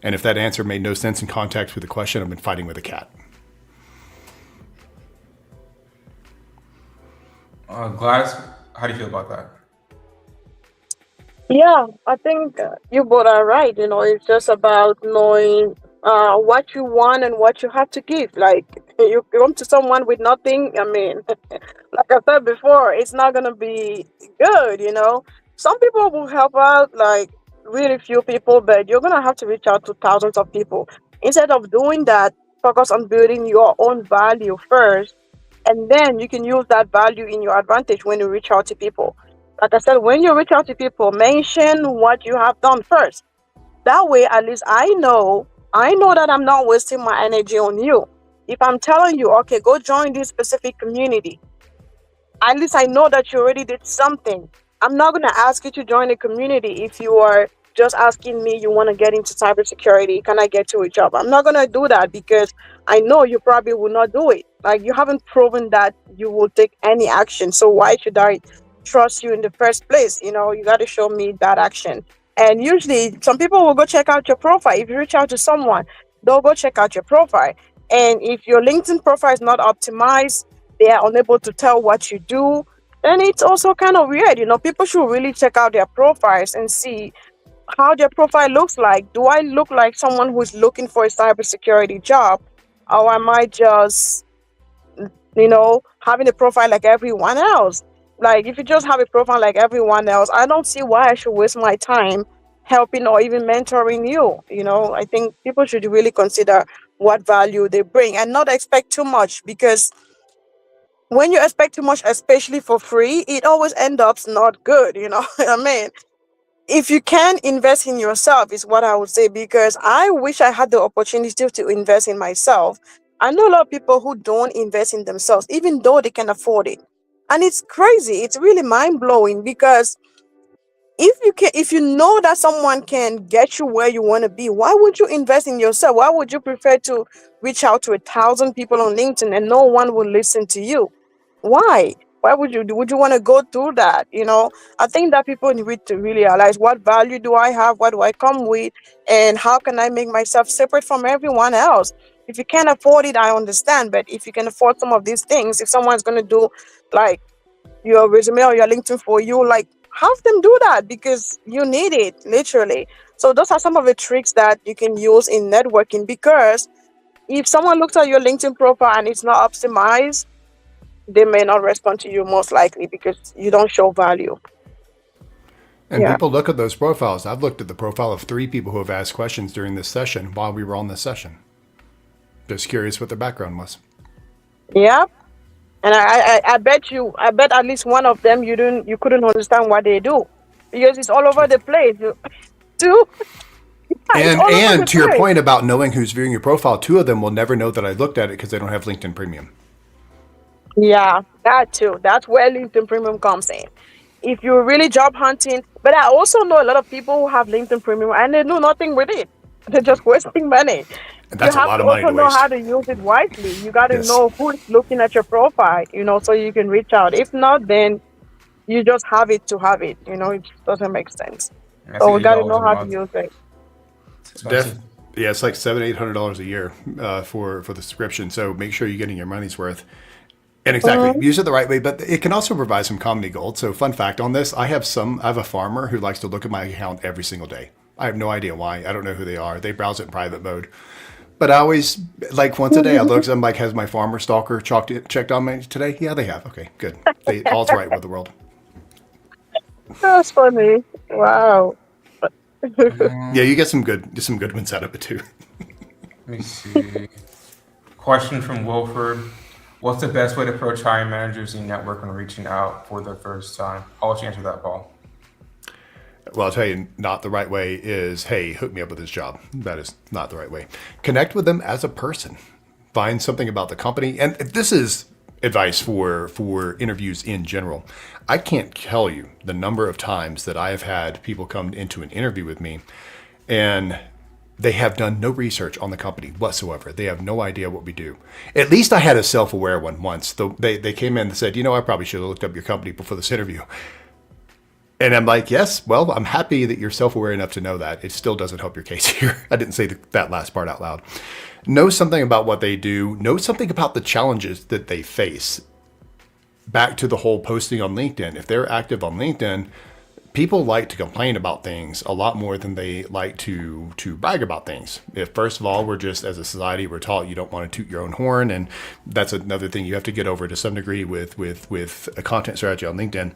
And if that answer made no sense in context with the question, I've been fighting with a cat. Gladys, how do you feel about that? Yeah, I think you both are right. It's just about knowing what you want and what you have to give. Like you come to someone with nothing. I mean, like I said before, it's not gonna be good. Some people will help out, like really few people, but you're gonna have to reach out to thousands of people. Instead of doing that, focus on building your own value first, and then you can use that value in your advantage when you reach out to people. Like I said, when you reach out to people, mention what you have done first. That way, at least I know that I'm not wasting my energy on you. If I'm telling you, okay, go join this specific community, at least I know that you already did something. I'm not going to ask you to join a community if you are just asking me you want to get into cybersecurity. Can I get you a job? I'm not going to do that because I know you probably will not do it. Like, you haven't proven that you will take any action. So why should I trust you in the first place? You got to show me that action. And usually, some people will go check out your profile. If you reach out to someone, they'll go check out your profile. And if your LinkedIn profile is not optimized, they are unable to tell what you do, then it's also kind of weird. People should really check out their profiles and see how their profile looks like. Do I look like someone who's looking for a cybersecurity job, or am I just, having a profile like everyone else? Like, if you just have a profile like everyone else, I don't see why I should waste my time helping or even mentoring you. I think people should really consider what value they bring and not expect too much, because when you expect too much, especially for free, it always ends up not good. I mean, if you can invest in yourself, is what I would say, because I wish I had the opportunity to invest in myself. I know a lot of people who don't invest in themselves, even though they can afford it. And it's crazy. It's really mind blowing, because if you know that someone can get you where you want to be, why would you invest in yourself? Why would you prefer to reach out to 1,000 people on LinkedIn and no one will listen to you? Why would you want to go through that? I think that people need to really realize, what value do I have, what do I come with, and how can I make myself separate from everyone else? If you can't afford it, I understand, but if you can afford some of these things, if someone's going to do like your resume or your LinkedIn for you, like, have them do that, because you need it, literally. So those are some of the tricks that you can use in networking, because if someone looks at your LinkedIn profile and it's not optimized, they may not respond to you, most likely, because you don't show value. And Yeah. people look at those profiles. I've looked at the profile of 3 people who have asked questions during this session while we were on this session. Just curious what their background was. Yeah. And I bet at least one of them you couldn't understand what they do, because it's all over the place. Too. It's all over the And to your place. point about knowing who's viewing your profile, 2 of them will never know that I looked at it because they don't have LinkedIn Premium. Yeah, that too. That's where LinkedIn Premium comes in. If you're really job hunting, but I also know a lot of people who have LinkedIn Premium and they do nothing with it. They're just wasting money. And You that's a have lot to of money also to know waste. how to use it wisely. You got to Yes. know who is looking at your profile, so you can reach out. If not, then you just have it to have it. It doesn't make sense. I So see we eight got to dollars know a how to month. use it. It's expensive. Yeah, it's like $700-800 a year for the subscription. So make sure you're getting your money's worth. And exactly, use it the right way, but it can also provide some comedy gold. So, fun fact on this: I have a farmer who likes to look at my account every single day. I have no idea why. I don't know who they are. They browse it in private mode, but I always, like, once a day I look. I'm like, has my farmer stalker checked on me today? Yeah, they have. Okay, good. All's right with the world. That's funny. Wow. Yeah, you get some good ones out of it too. Let me see. Question from Wilford. What's the best way to approach hiring managers in network when reaching out for the first time? I'll let you answer that, Paul. Well, I'll tell you, not the right way is, hey, hook me up with this job. That is not the right way. Connect with them as a person. Find something about the company. And this is advice for interviews in general. I can't tell you the number of times that I have had people come into an interview with me and they have done no research on the company whatsoever. They have no idea what we do. At least I had a self-aware one once. They came in and said, I probably should have looked up your company before this interview. And I'm like, yes, well, I'm happy that you're self-aware enough to know that. It still doesn't help your case here. I didn't say that last part out loud. Know something about what they do. Know something about the challenges that they face. Back to the whole posting on LinkedIn. If they're active on LinkedIn, people like to complain about things a lot more than they like to brag about things. If first of all, we're just as a society, we're taught you don't want to toot your own horn, and that's another thing you have to get over to some degree with a content strategy on LinkedIn.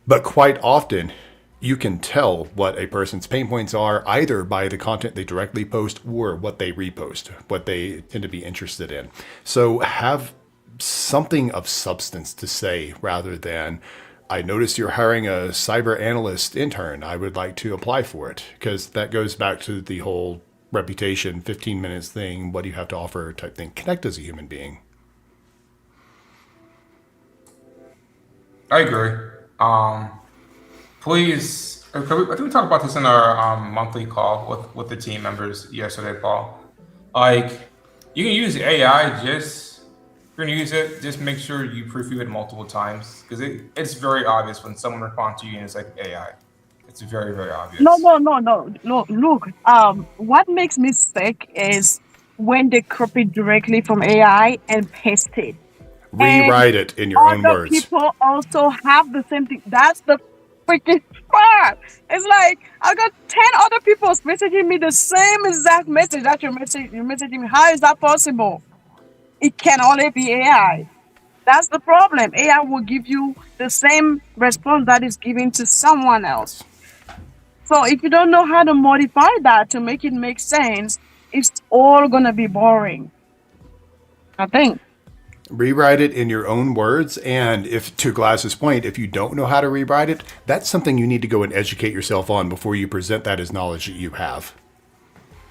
But quite often, you can tell what a person's pain points are either by the content they directly post or what they repost, what they tend to be interested in. So have something of substance to say rather than, I noticed you're hiring a cyber analyst intern. I would like to apply for it. Because that goes back to the whole reputation, 15 minutes thing, what do you have to offer type thing. Connect as a human being. I agree. Please, I think we talked about this in our monthly call with the team members yesterday, Paul. Like, you can use AI, just if you're gonna use it, just make sure you proofread it multiple times because it's very obvious when someone responds to you and it's like AI. It's very, very No, obvious. no, no, no, no. Look, what makes me sick is when they copy directly from AI and paste it. And Rewrite it in your own other words. people also have the same thing. That's the freaking part. It's like I got 10 other people messaging me the same exact message that you're messaging me. How is that possible? It can only be AI. That's the problem. AI will give you the same response that is given to someone else. Yes. So if you don't know how to modify that to make it make sense, it's all gonna be boring. I think. Rewrite it in your own words. And if, to Glass's point, if you don't know how to rewrite it, that's something you need to go and educate yourself on before you present that as knowledge that you have.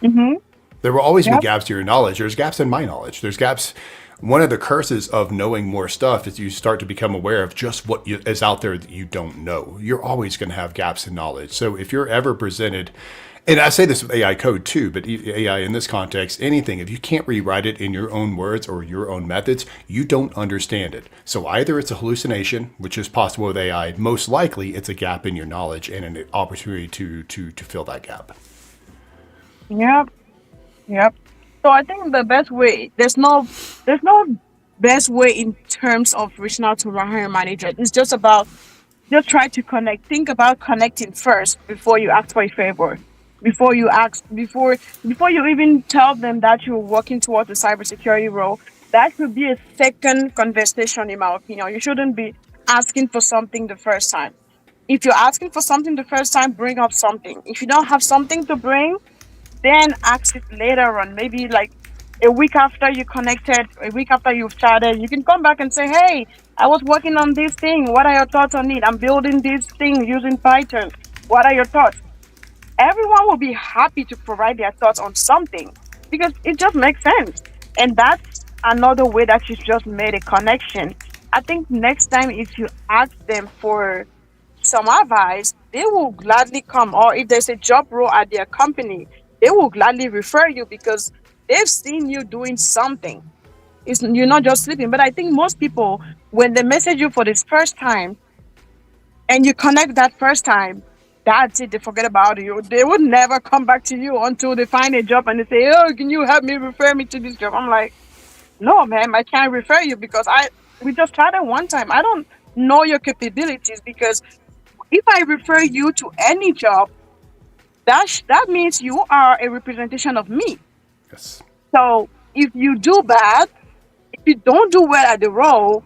Mm-hmm. There will always be Yep. gaps to your knowledge. There's gaps in my knowledge. There's gaps. One of the curses of knowing more stuff is you start to become aware of just what is out there that you don't know. You're always going to have gaps in knowledge. So if you're ever presented, and I say this with AI code too, but AI in this context, anything, if you can't rewrite it in your own words or your own methods, you don't understand it. So either it's a hallucination, which is possible with AI, most likely it's a gap in your knowledge and an opportunity to fill that gap. Yep. Yep. So I think the best way there's no best way in terms of reaching out to a hiring manager. It's just try to connect. Think about connecting first before you ask for a favor. Before you even tell them that you're working towards a cybersecurity role, that should be a second conversation in my opinion. You shouldn't be asking for something the first time. If you're asking for something the first time, bring up something. If you don't have something to bring, then ask it later on. Maybe like a week after you connected, a week after you've chatted, you can come back and say, "Hey, I was working on this thing. What are your thoughts on it? I'm building this thing using Python. What are your thoughts?" Everyone will be happy to provide their thoughts on something because it just makes sense. And that's another way that you just made a connection. I think next time if you ask them for some advice, they will gladly come. Or if there's a job role at their company, they will gladly refer you because they've seen you doing something. You're not just sleeping. But I think most people, when they message you for this first time and you connect that first time, that's it. They forget about you. They would never come back to you until they find a job and they say, "Oh, can you help me refer me to this job?" I'm like, "No, ma'am, I can't refer you because I we just tried it one time. I don't know your capabilities because if I refer you to any job, that means you are a representation of me. Yes. So if you do bad, if you don't do well at the role,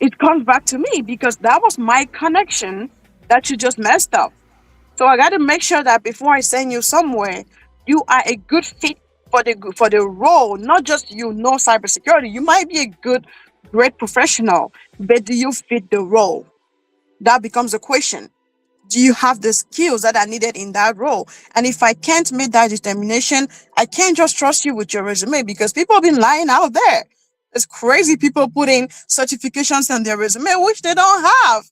it comes back to me because that was my connection that you just messed up. So I got to make sure that before I send you somewhere, you are a good fit for the role, not just you know cybersecurity. You might be a great professional, but do you fit the role? That becomes a question. Do you have the skills that are needed in that role? And if I can't make that determination, I can't just trust you with your resume because people have been lying out there. It's crazy people putting certifications on their resume, which they don't have.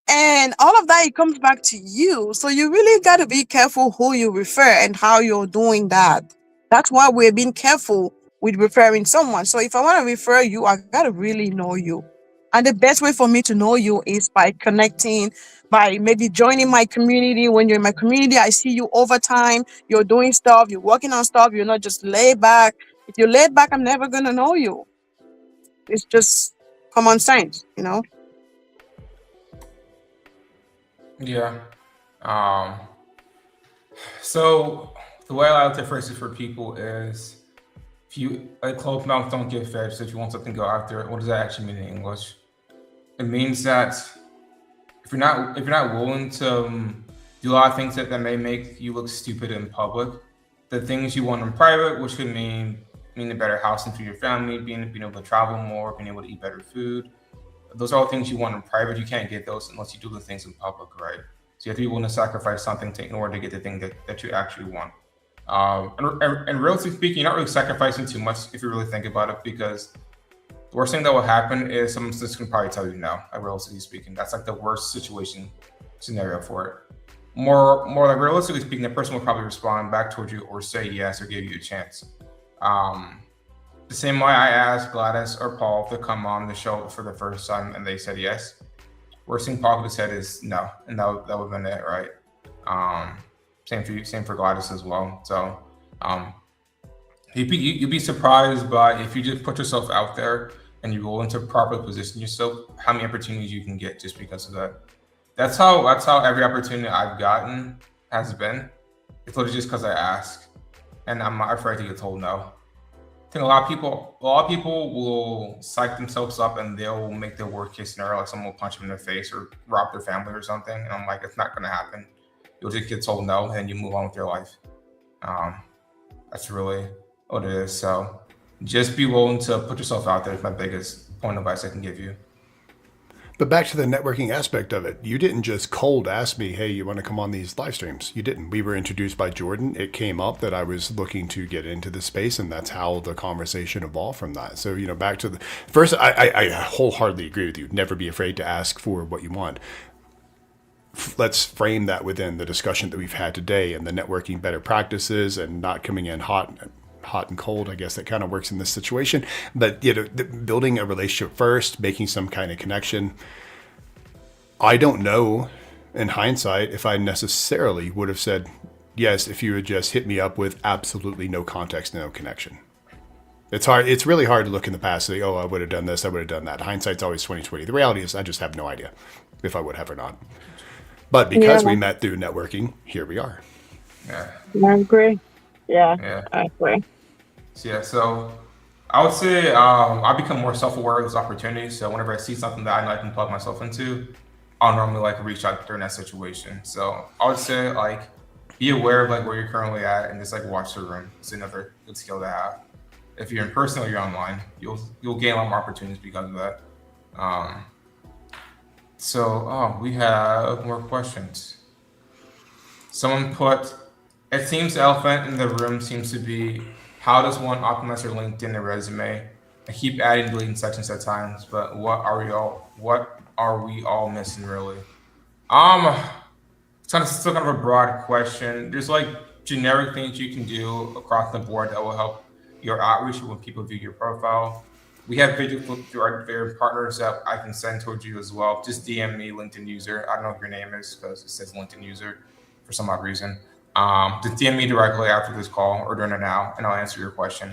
And all of that, it comes back to you. So you really got to be careful who you refer and how you're doing that. That's why we're being careful with referring someone. So if I want to refer you, I got to really know you. And the best way for me to know you is by connecting, by maybe joining my community. When you're in my community, I see you over time. You're doing stuff, you're working on stuff, you're not just laid back. If you're laid back, I'm never going to know you. It's just common sense, you know? Yeah. Um, so the way I like to phrase it for people is, if you like closed mouths don't get fed. So if you want something, go after it. What does that actually mean in English? It means that if you're not willing to do a lot of things that may make you look stupid in public, the things you want in private, which could mean a better housing for your family, being able to travel more, being able to eat better food. Those are all things you want in private. You can't get those unless you do the things in public, right? So you have to be willing to sacrifice something in order to get the thing that you actually want. And realistically speaking, you're not really sacrificing too much if you really think about it, because the worst thing that will happen is someone just can probably tell you no. Like, realistically speaking, that's like the worst situation scenario for it. More like, realistically speaking, the person will probably respond back towards you or say yes or give you a chance. Um, the same way I asked Gladys or Paul to come on the show for the first time and they said yes. Worst thing Paul could have said is no, and that would have been it, right? Um, same for you, same for Gladys as well. So um, you'd be surprised by, if you just put yourself out there and you're willing to properly position yourself, how many opportunities you can get just because of that. That's how every opportunity I've gotten has been. It's literally just because I ask, and I'm not afraid to get told no. I think a lot of people will psych themselves up and they'll make their worst case scenario like someone will punch them in the face or rob their family or something. And I'm like, it's not going to happen. You'll just get told no and you move on with your life. Um, that's really what it is. So just be willing to put yourself out there is my biggest point of advice I can give you. But back to the networking aspect of it, you didn't just cold ask me, hey, you want to come on these live streams? You didn't. We were introduced by Jordan. It came up that I was looking to get into the space, and that's how the conversation evolved from that. So, back to the first, I wholeheartedly agree with you. Never be afraid to ask for what you want. Let's frame that within the discussion that we've had today and the networking better practices and not coming in hot and cold. I guess that kind of works in this situation. But building a relationship first, making some kind of connection. I don't know in hindsight if I necessarily would have said yes if you had just hit me up with absolutely no context, no connection. It's hard. It's really hard to look in the past and say, oh, I would have done this, I would have done that. Hindsight's always 20/20. The reality is I just have no idea if I would have or not. But because Yeah, we met through networking, here we are. Yeah. I agree. Yeah, Yeah. I agree. So I would say I become more self-aware of those opportunities. So whenever I see something that I know I can plug myself into, I'll normally like reach out during that situation. So I would say like be aware of like where you're currently at and just like watch the room. It's another good skill to have. If you're in person or you're online, you'll gain a lot more opportunities because of that. Um, we have more questions. Someone put, it seems the elephant in the room seems to be, how does one optimize their LinkedIn and resume? I keep adding deleting sections at times, but what are we all missing really? Um, it's kind of still kind of a broad question. There's like generic things you can do across the board that will help your outreach when people view your profile. We have video through our various partners that I can send towards you as well. Just DM me LinkedIn user. I don't know what your name is because it says LinkedIn user for some odd reason. Just DM me directly after this call or during it now, and I'll answer your question.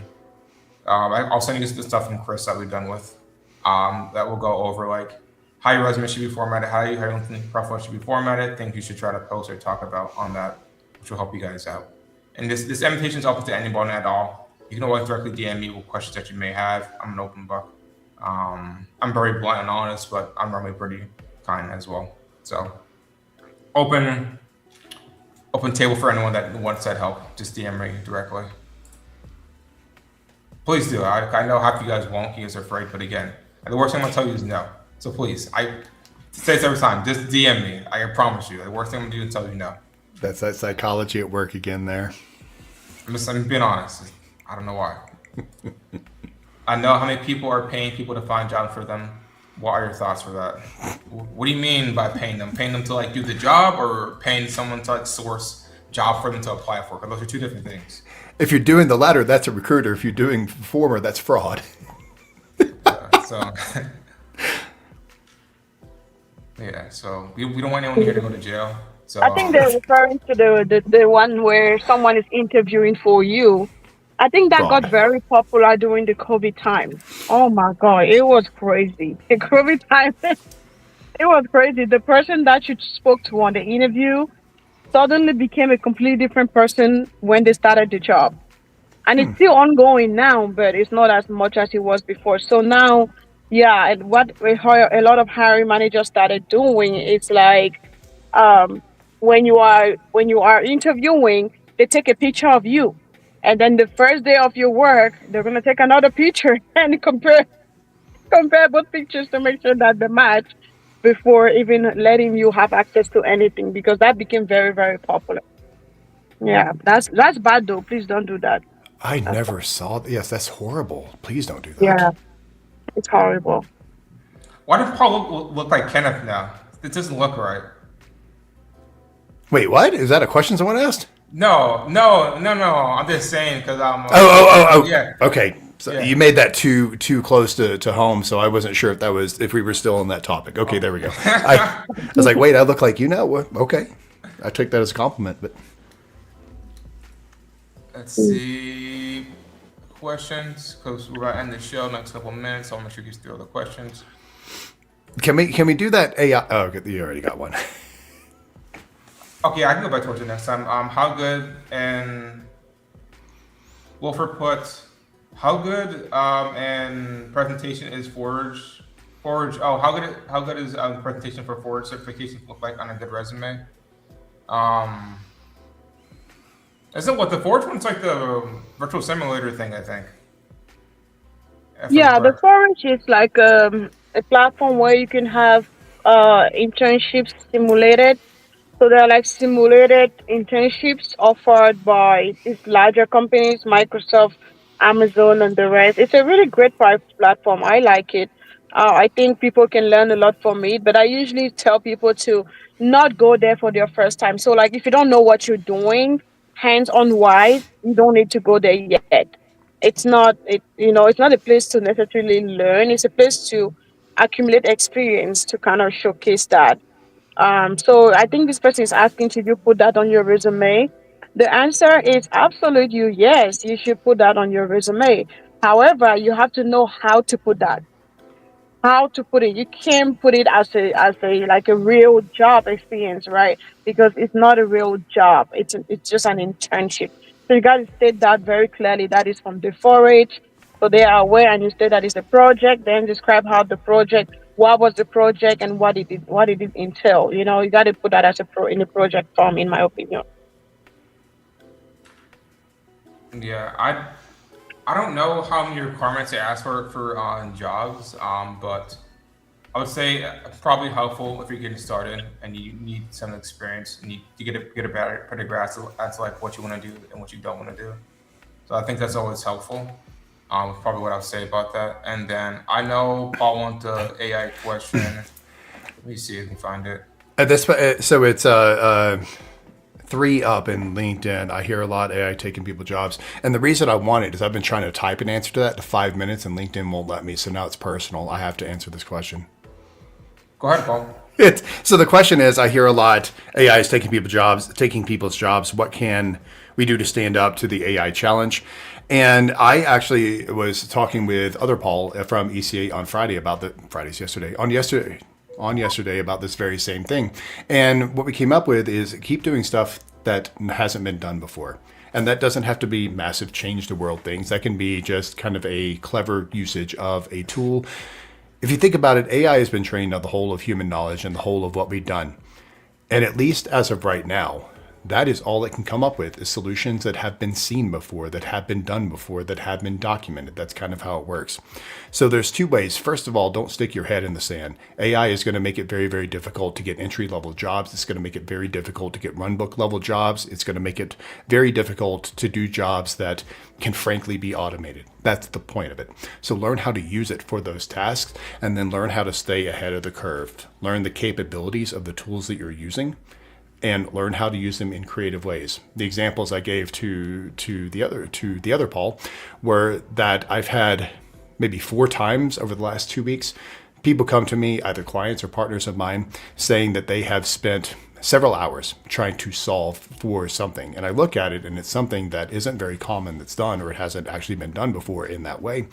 I'll send you the stuff from Chris that we've done with that will go over like how your resume should be formatted, how your LinkedIn profile should be formatted, things you should try to post or talk about on that, which will help you guys out. And this invitation is open to anyone at all. You can always directly DM me with questions that you may have. I'm an open book. I'm very blunt and honest, but I'm normally pretty kind as well. So open table for anyone that wants that help. Just DM me directly. Please do. I know half you guys won't. You guys are afraid, but again, the worst thing I'm gonna tell you is no. So please, I say this every time. Just DM me. I promise you. The worst thing I'm gonna do is tell you no. That's that psychology at work again there. I'm being honest. I don't know why. I know how many people are paying people to find jobs for them. What are your thoughts for that? What do you mean by paying them? Paying them to like do the job, or paying someone to like source job for them to apply for? Because those are two different things. If you're doing the latter, that's a recruiter. If you're doing former, that's fraud. So yeah, so we don't want anyone here to go to jail. So I think they're referring to the one where someone is interviewing for you. I think that got Fraud. very popular during the COVID time. Oh my God, it was crazy. The COVID time, It was crazy. The person that you spoke to on the interview suddenly became a completely different person when they started the job. And it's still ongoing now, but it's not as much as it was before. So now, yeah, and what a lot of hiring managers started doing is like, um, when you are interviewing, they take a picture of you, and then the first day of your work, they're gonna take another picture and compare both pictures to make sure that they match before even letting you have access to anything, because that became very, very popular. Yeah, that's bad though. Please don't do that. I That's never saw. Yes, that's horrible. Please don't do that. Yeah, it's horrible. Why does Paul look like Kenneth now? It doesn't look right. Wait, what? Is that a question someone asked? No, no, no, no. I'm just saying because I'm. Yeah, Okay. So yeah. you made that too close to home, so I wasn't sure if we were still on that topic. Okay, there we go. I was like, wait, I look like you now. Okay, I take that as a compliment. But Let's see questions because we're about to end the show next couple minutes. So I'll make sure you get through all the questions. can we do that AI? Oh, okay, you already got one. Okay, I can go back towards it next time. How good and Wilford put how good and presentation is Forge. Forge. Oh, how good is presentation for Forge certification look like on a good resume? Um, isn't what the Forge one's like the virtual simulator thing? I think. If I'm Yeah, the correct. Forage is like a platform where you can have internships simulated. So there are like simulated internships offered by these larger companies, Microsoft, Amazon, and the rest. It's a really great platform. I like it. I think people can learn a lot from it, but I usually tell people to not go there for their first time. So, like, if you don't know what you're doing, hands-on wise, you don't need to go there yet. It's not a place to necessarily learn. It's a place to accumulate experience to kind of showcase that. So I think this person is asking, should you put that on your resume? The answer is absolutely yes. You should put that on your resume. However, you have to know how to put that. How to put it. You can't put it as a like a real job experience, right? Because it's not a real job. It's just an internship. So you got to state that very clearly. That is from the 4-H, so they are aware, and you state that it's a project. Then describe how the project, what was the project, and what did it entail. You got to put that as in a project form, in my opinion. Yeah, I don't know how many requirements they ask for jobs, but I would say probably helpful if you're getting started and you need some experience and you get a better grasp as to like what you want to do and what you don't want to do. So I think that's always helpful. Probably what I'll say about that. And then I know Paul wants the AI question. Let me see if I can find it. At this, so it's 3 up in LinkedIn. I hear a lot AI taking people jobs, and the reason I want it is I've been trying to type an answer to that to 5 minutes, and LinkedIn won't let me. So now it's personal. I have to answer this question. Go ahead, Paul. So the question is, I hear a lot AI is taking people's jobs. What can we do to stand up to the AI challenge? And I actually was talking with other Paul from ECA on Friday about yesterday about this very same thing. And what we came up with is keep doing stuff that hasn't been done before. And that doesn't have to be massive change the world things. That can be just kind of a clever usage of a tool. If you think about it, AI has been trained on the whole of human knowledge and the whole of what we've done. And at least as of right now, that is all it can come up with is solutions that have been seen before, that have been done before, that have been documented. That's kind of how it works. So there's 2 ways. First of all, don't stick your head in the sand. AI is going to make it very, very difficult to get entry-level jobs. It's going to make it very difficult to get runbook level jobs. It's going to make it very difficult to do jobs that can frankly be automated. That's the point of it. So learn how to use it for those tasks and then learn how to stay ahead of the curve. Learn the capabilities of the tools that you're using and learn how to use them in creative ways. The examples I gave to the other Paul were that I've had maybe 4 times over the last 2 weeks, people come to me, either clients or partners of mine, saying that they have spent several hours trying to solve for something. And I look at it and it's something that isn't very common that's done, or it hasn't actually been done before in that way.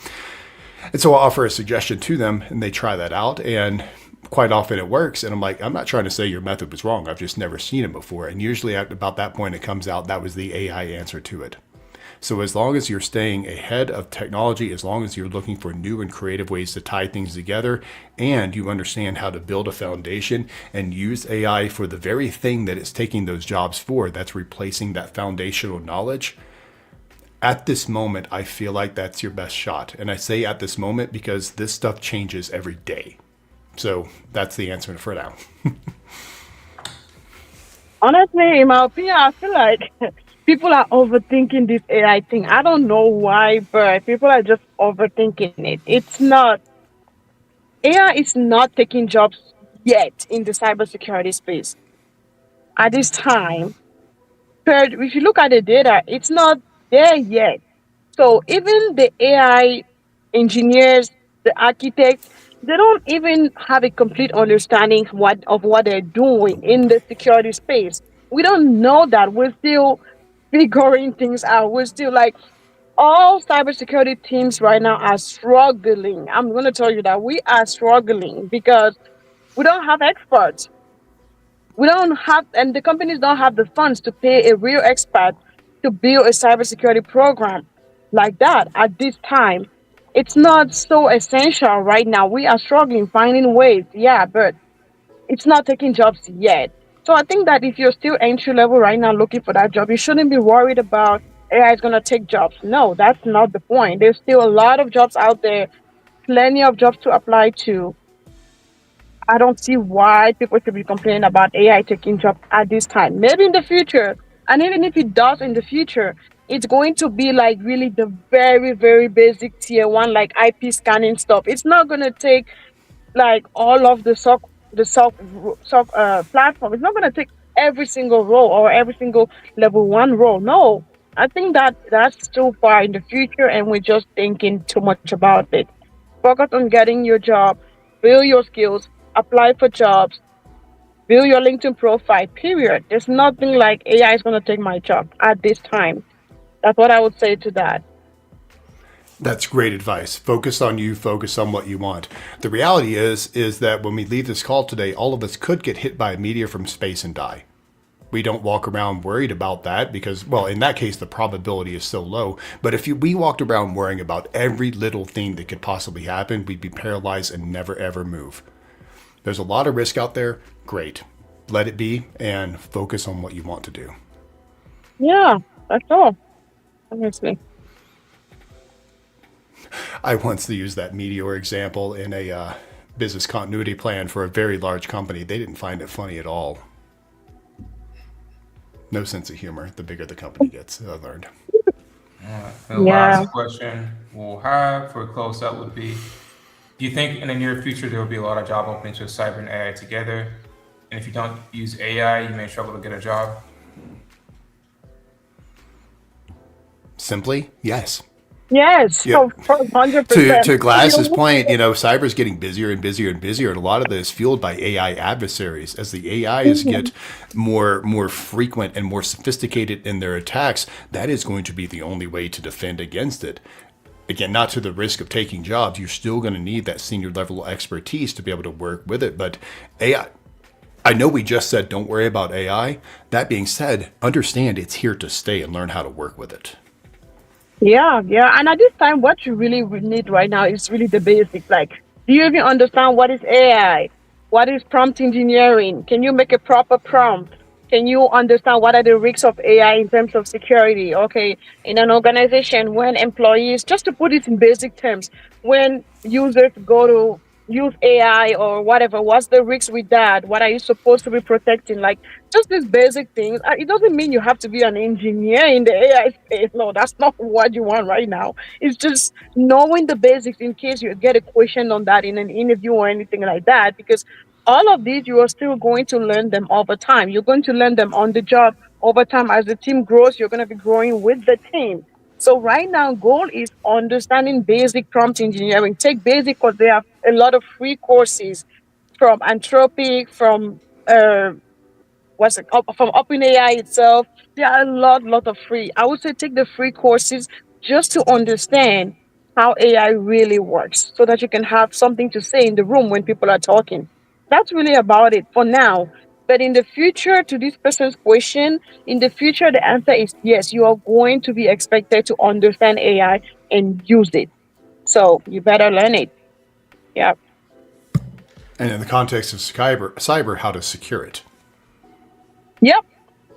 And so I'll offer a suggestion to them and they try that out. And quite often it works. And I'm like, I'm not trying to say your method was wrong. I've just never seen it before. And usually at about that point, it comes out that was the AI answer to it. So as long as you're staying ahead of technology, as long as you're looking for new and creative ways to tie things together, and you understand how to build a foundation and use AI for the very thing that it's taking those jobs for, that's replacing that foundational knowledge, at this moment, I feel like that's your best shot. And I say at this moment because this stuff changes every day. So that's the answer for now. Honestly, in my opinion, I feel like people are overthinking this AI thing. I don't know why, but people are just overthinking it. It's not, AI is not taking jobs yet in the cybersecurity space at this time. But if you look at the data, it's not there yet. So even the AI engineers, the architects, they don't even have a complete understanding of what they're doing in the security space. We don't know that. We're still figuring things out. We're still like all cybersecurity teams right now are struggling. I'm going to tell you that we are struggling because we don't have experts. We don't have, and the companies don't have the funds to pay a real expert to build a cybersecurity program like that at this time. It's not so essential right now. We are struggling finding ways, yeah, but it's not taking jobs yet. So I think that if you're still entry level right now looking for that job, you shouldn't be worried about AI is going to take jobs. No, that's not the point. There's still a lot of jobs out there, plenty of jobs to apply to. I don't see why people should be complaining about AI taking jobs at this time. Maybe in the future, and even if it does in the future, it's going to be like really the very, very basic tier one, like IP scanning stuff. It's not going to take like all of the SOC platform. It's not going to take every single role or every single level one role. No, I think that that's too far in the future, and we're just thinking too much about it. Focus on getting your job, build your skills, apply for jobs, build your LinkedIn profile. Period. There's nothing like AI is going to take my job at this time. That's what I would say to that. That's great advice. Focus on you, focus on what you want. The reality is that when we leave this call today, all of us could get hit by a meteor from space and die. We don't walk around worried about that because, well, in that case, the probability is so low. But if we walked around worrying about every little thing that could possibly happen, we'd be paralyzed and never ever move. There's a lot of risk out there. Great. Let it be and focus on what you want to do. Yeah, that's all. Honestly. I once used that meteor example in a business continuity plan for a very large company. They didn't find it funny at all. No sense of humor the bigger the company gets, I learned. The Yeah. last question we'll have for close up would be: do you think in the near future there will be a lot of job openings with cyber and AI together? And if you don't use AI, you may struggle to get a job. Simply, yes. Yes, Yeah. so for To 100%. to Glass's point, cyber is getting busier and busier and busier, and a lot of this is fueled by AI adversaries. As the AIs Mhm. get more frequent and more sophisticated in their attacks, that is going to be the only way to defend against it. Again, not to the risk of taking jobs. You're still going to need that senior level expertise to be able to work with it. But AI, I know we just said don't worry about AI. That being said, understand it's here to stay and learn how to work with it. Yeah, yeah. And at this time, what you really would need right now is really the basics. Like, do you even understand what is AI? What is prompt engineering? Can you make a proper prompt? Can you understand what are the risks of AI in terms of security? Okay, in an organization, when employees, just to put it in basic terms, when users go to use AI or whatever, what's the risk with that? What are you supposed to be protecting? Like, just these basic things. It doesn't mean you have to be an engineer in the AI space. No, that's not what you want right now. It's just knowing the basics in case you get a question on that in an interview or anything like that. Because all of these, you are still going to learn them over time. You're going to learn them on the job over time. As the team grows, you're going to be growing with the team. So right now, goal is understanding basic prompt engineering. Take basic because there are a lot of free courses from Anthropic, from from OpenAI itself. There are a lot of free. I would say take the free courses just to understand how AI really works, so that you can have something to say in the room when people are talking. That's really about it for now. But in the future, to this person's question, in the future, the answer is yes, you are going to be expected to understand AI and use it. So you better learn it. Yeah. And in the context of cyber, how to secure it. Yep.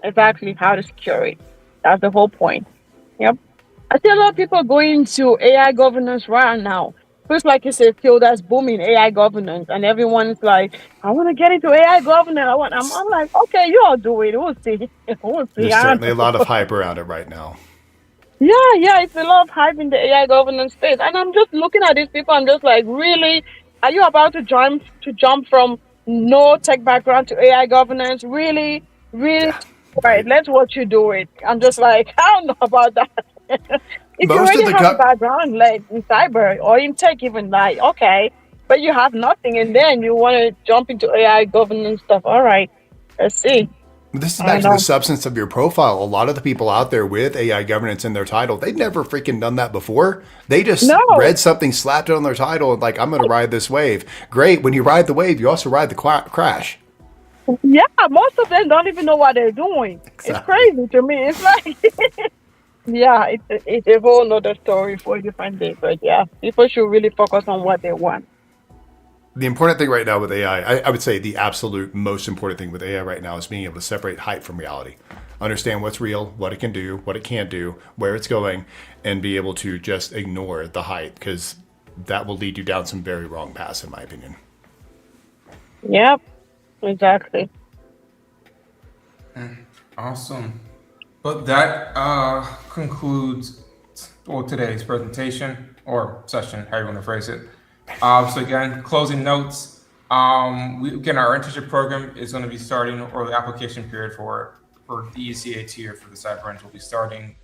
Exactly how to secure it. That's the whole point. Yep. I see a lot of people going to AI governance right now. Feels like it's a field that's booming, AI governance, and everyone's like, "I want to get into AI governance." I'm like, "Okay, you all do it. We'll see. We'll see." There's I don't certainly a lot of know. hype around it right now. Yeah, yeah, it's a lot of hype in the AI governance space, and I'm just looking at these people. I'm just like, really? Are you about to jump from no tech background to AI governance? Really, really? Yeah, Right. right. Let's watch you do it. I'm just like, I don't know about that. If you Most of already the have a background like in cyber or in tech, even like, okay, but you have nothing, and then you want to jump into AI governance stuff. All right, let's see. This is I back don't to the know. substance of your profile. A lot of the people out there with AI governance in their title, they've never freaking done that before. They just No. read something, slapped it on their title, and like, I'm going to ride this wave. Great. When you ride the wave, you also ride the crash. Yeah, most of them don't even know what they're doing. It's Exactly. crazy to me. It's like, yeah, it's a whole nother story for a different day. But yeah, people should really focus on what they want. The important thing right now with AI, I would say the absolute most important thing with AI right now is being able to separate hype from reality. Understand what's real, what it can do, what it can't do, where it's going, and be able to just ignore the hype because that will lead you down some very wrong paths, in my opinion. Yep, exactly. Awesome. But that concludes well today's presentation or session, how you want to phrase it. So again, closing notes. Again, our internship program is going to be starting, or the application period for the ECA tier for the cyber branch will be starting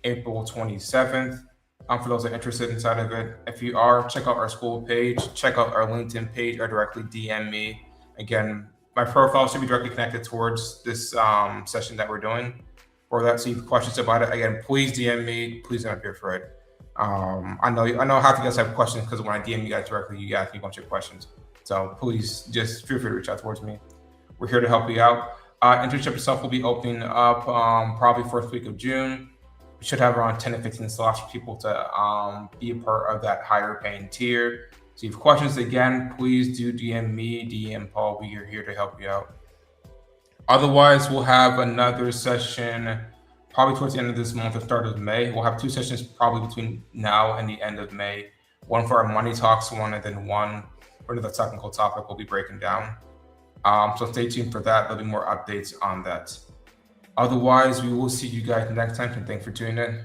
April 27th. For those that are interested inside of it, if you are, check out our school page, check out our LinkedIn page, or directly DM me. Again, my profile should be directly connected towards this session that we're doing. For that, so if you have questions about it, again, please DM me. Please don't be afraid. I know half of you guys have questions because when I DM you guys directly, you ask me a bunch of questions. So please just feel free to reach out towards me. We're here to help you out. Internship itself will be opening up probably first week of June. We should have around 10 to 15 slots for people to be a part of that higher paying tier. So if you have questions, again, please do DM me, DM Paul. We are here to help you out. Otherwise, we'll have another session probably towards the end of this month or start of May. We'll have two sessions probably between now and the end of May. One for our money talks one, and then one for another technical topic we'll be breaking down. So stay tuned for that. There'll be more updates on that. Otherwise, we will see you guys next time, and thanks for tuning in.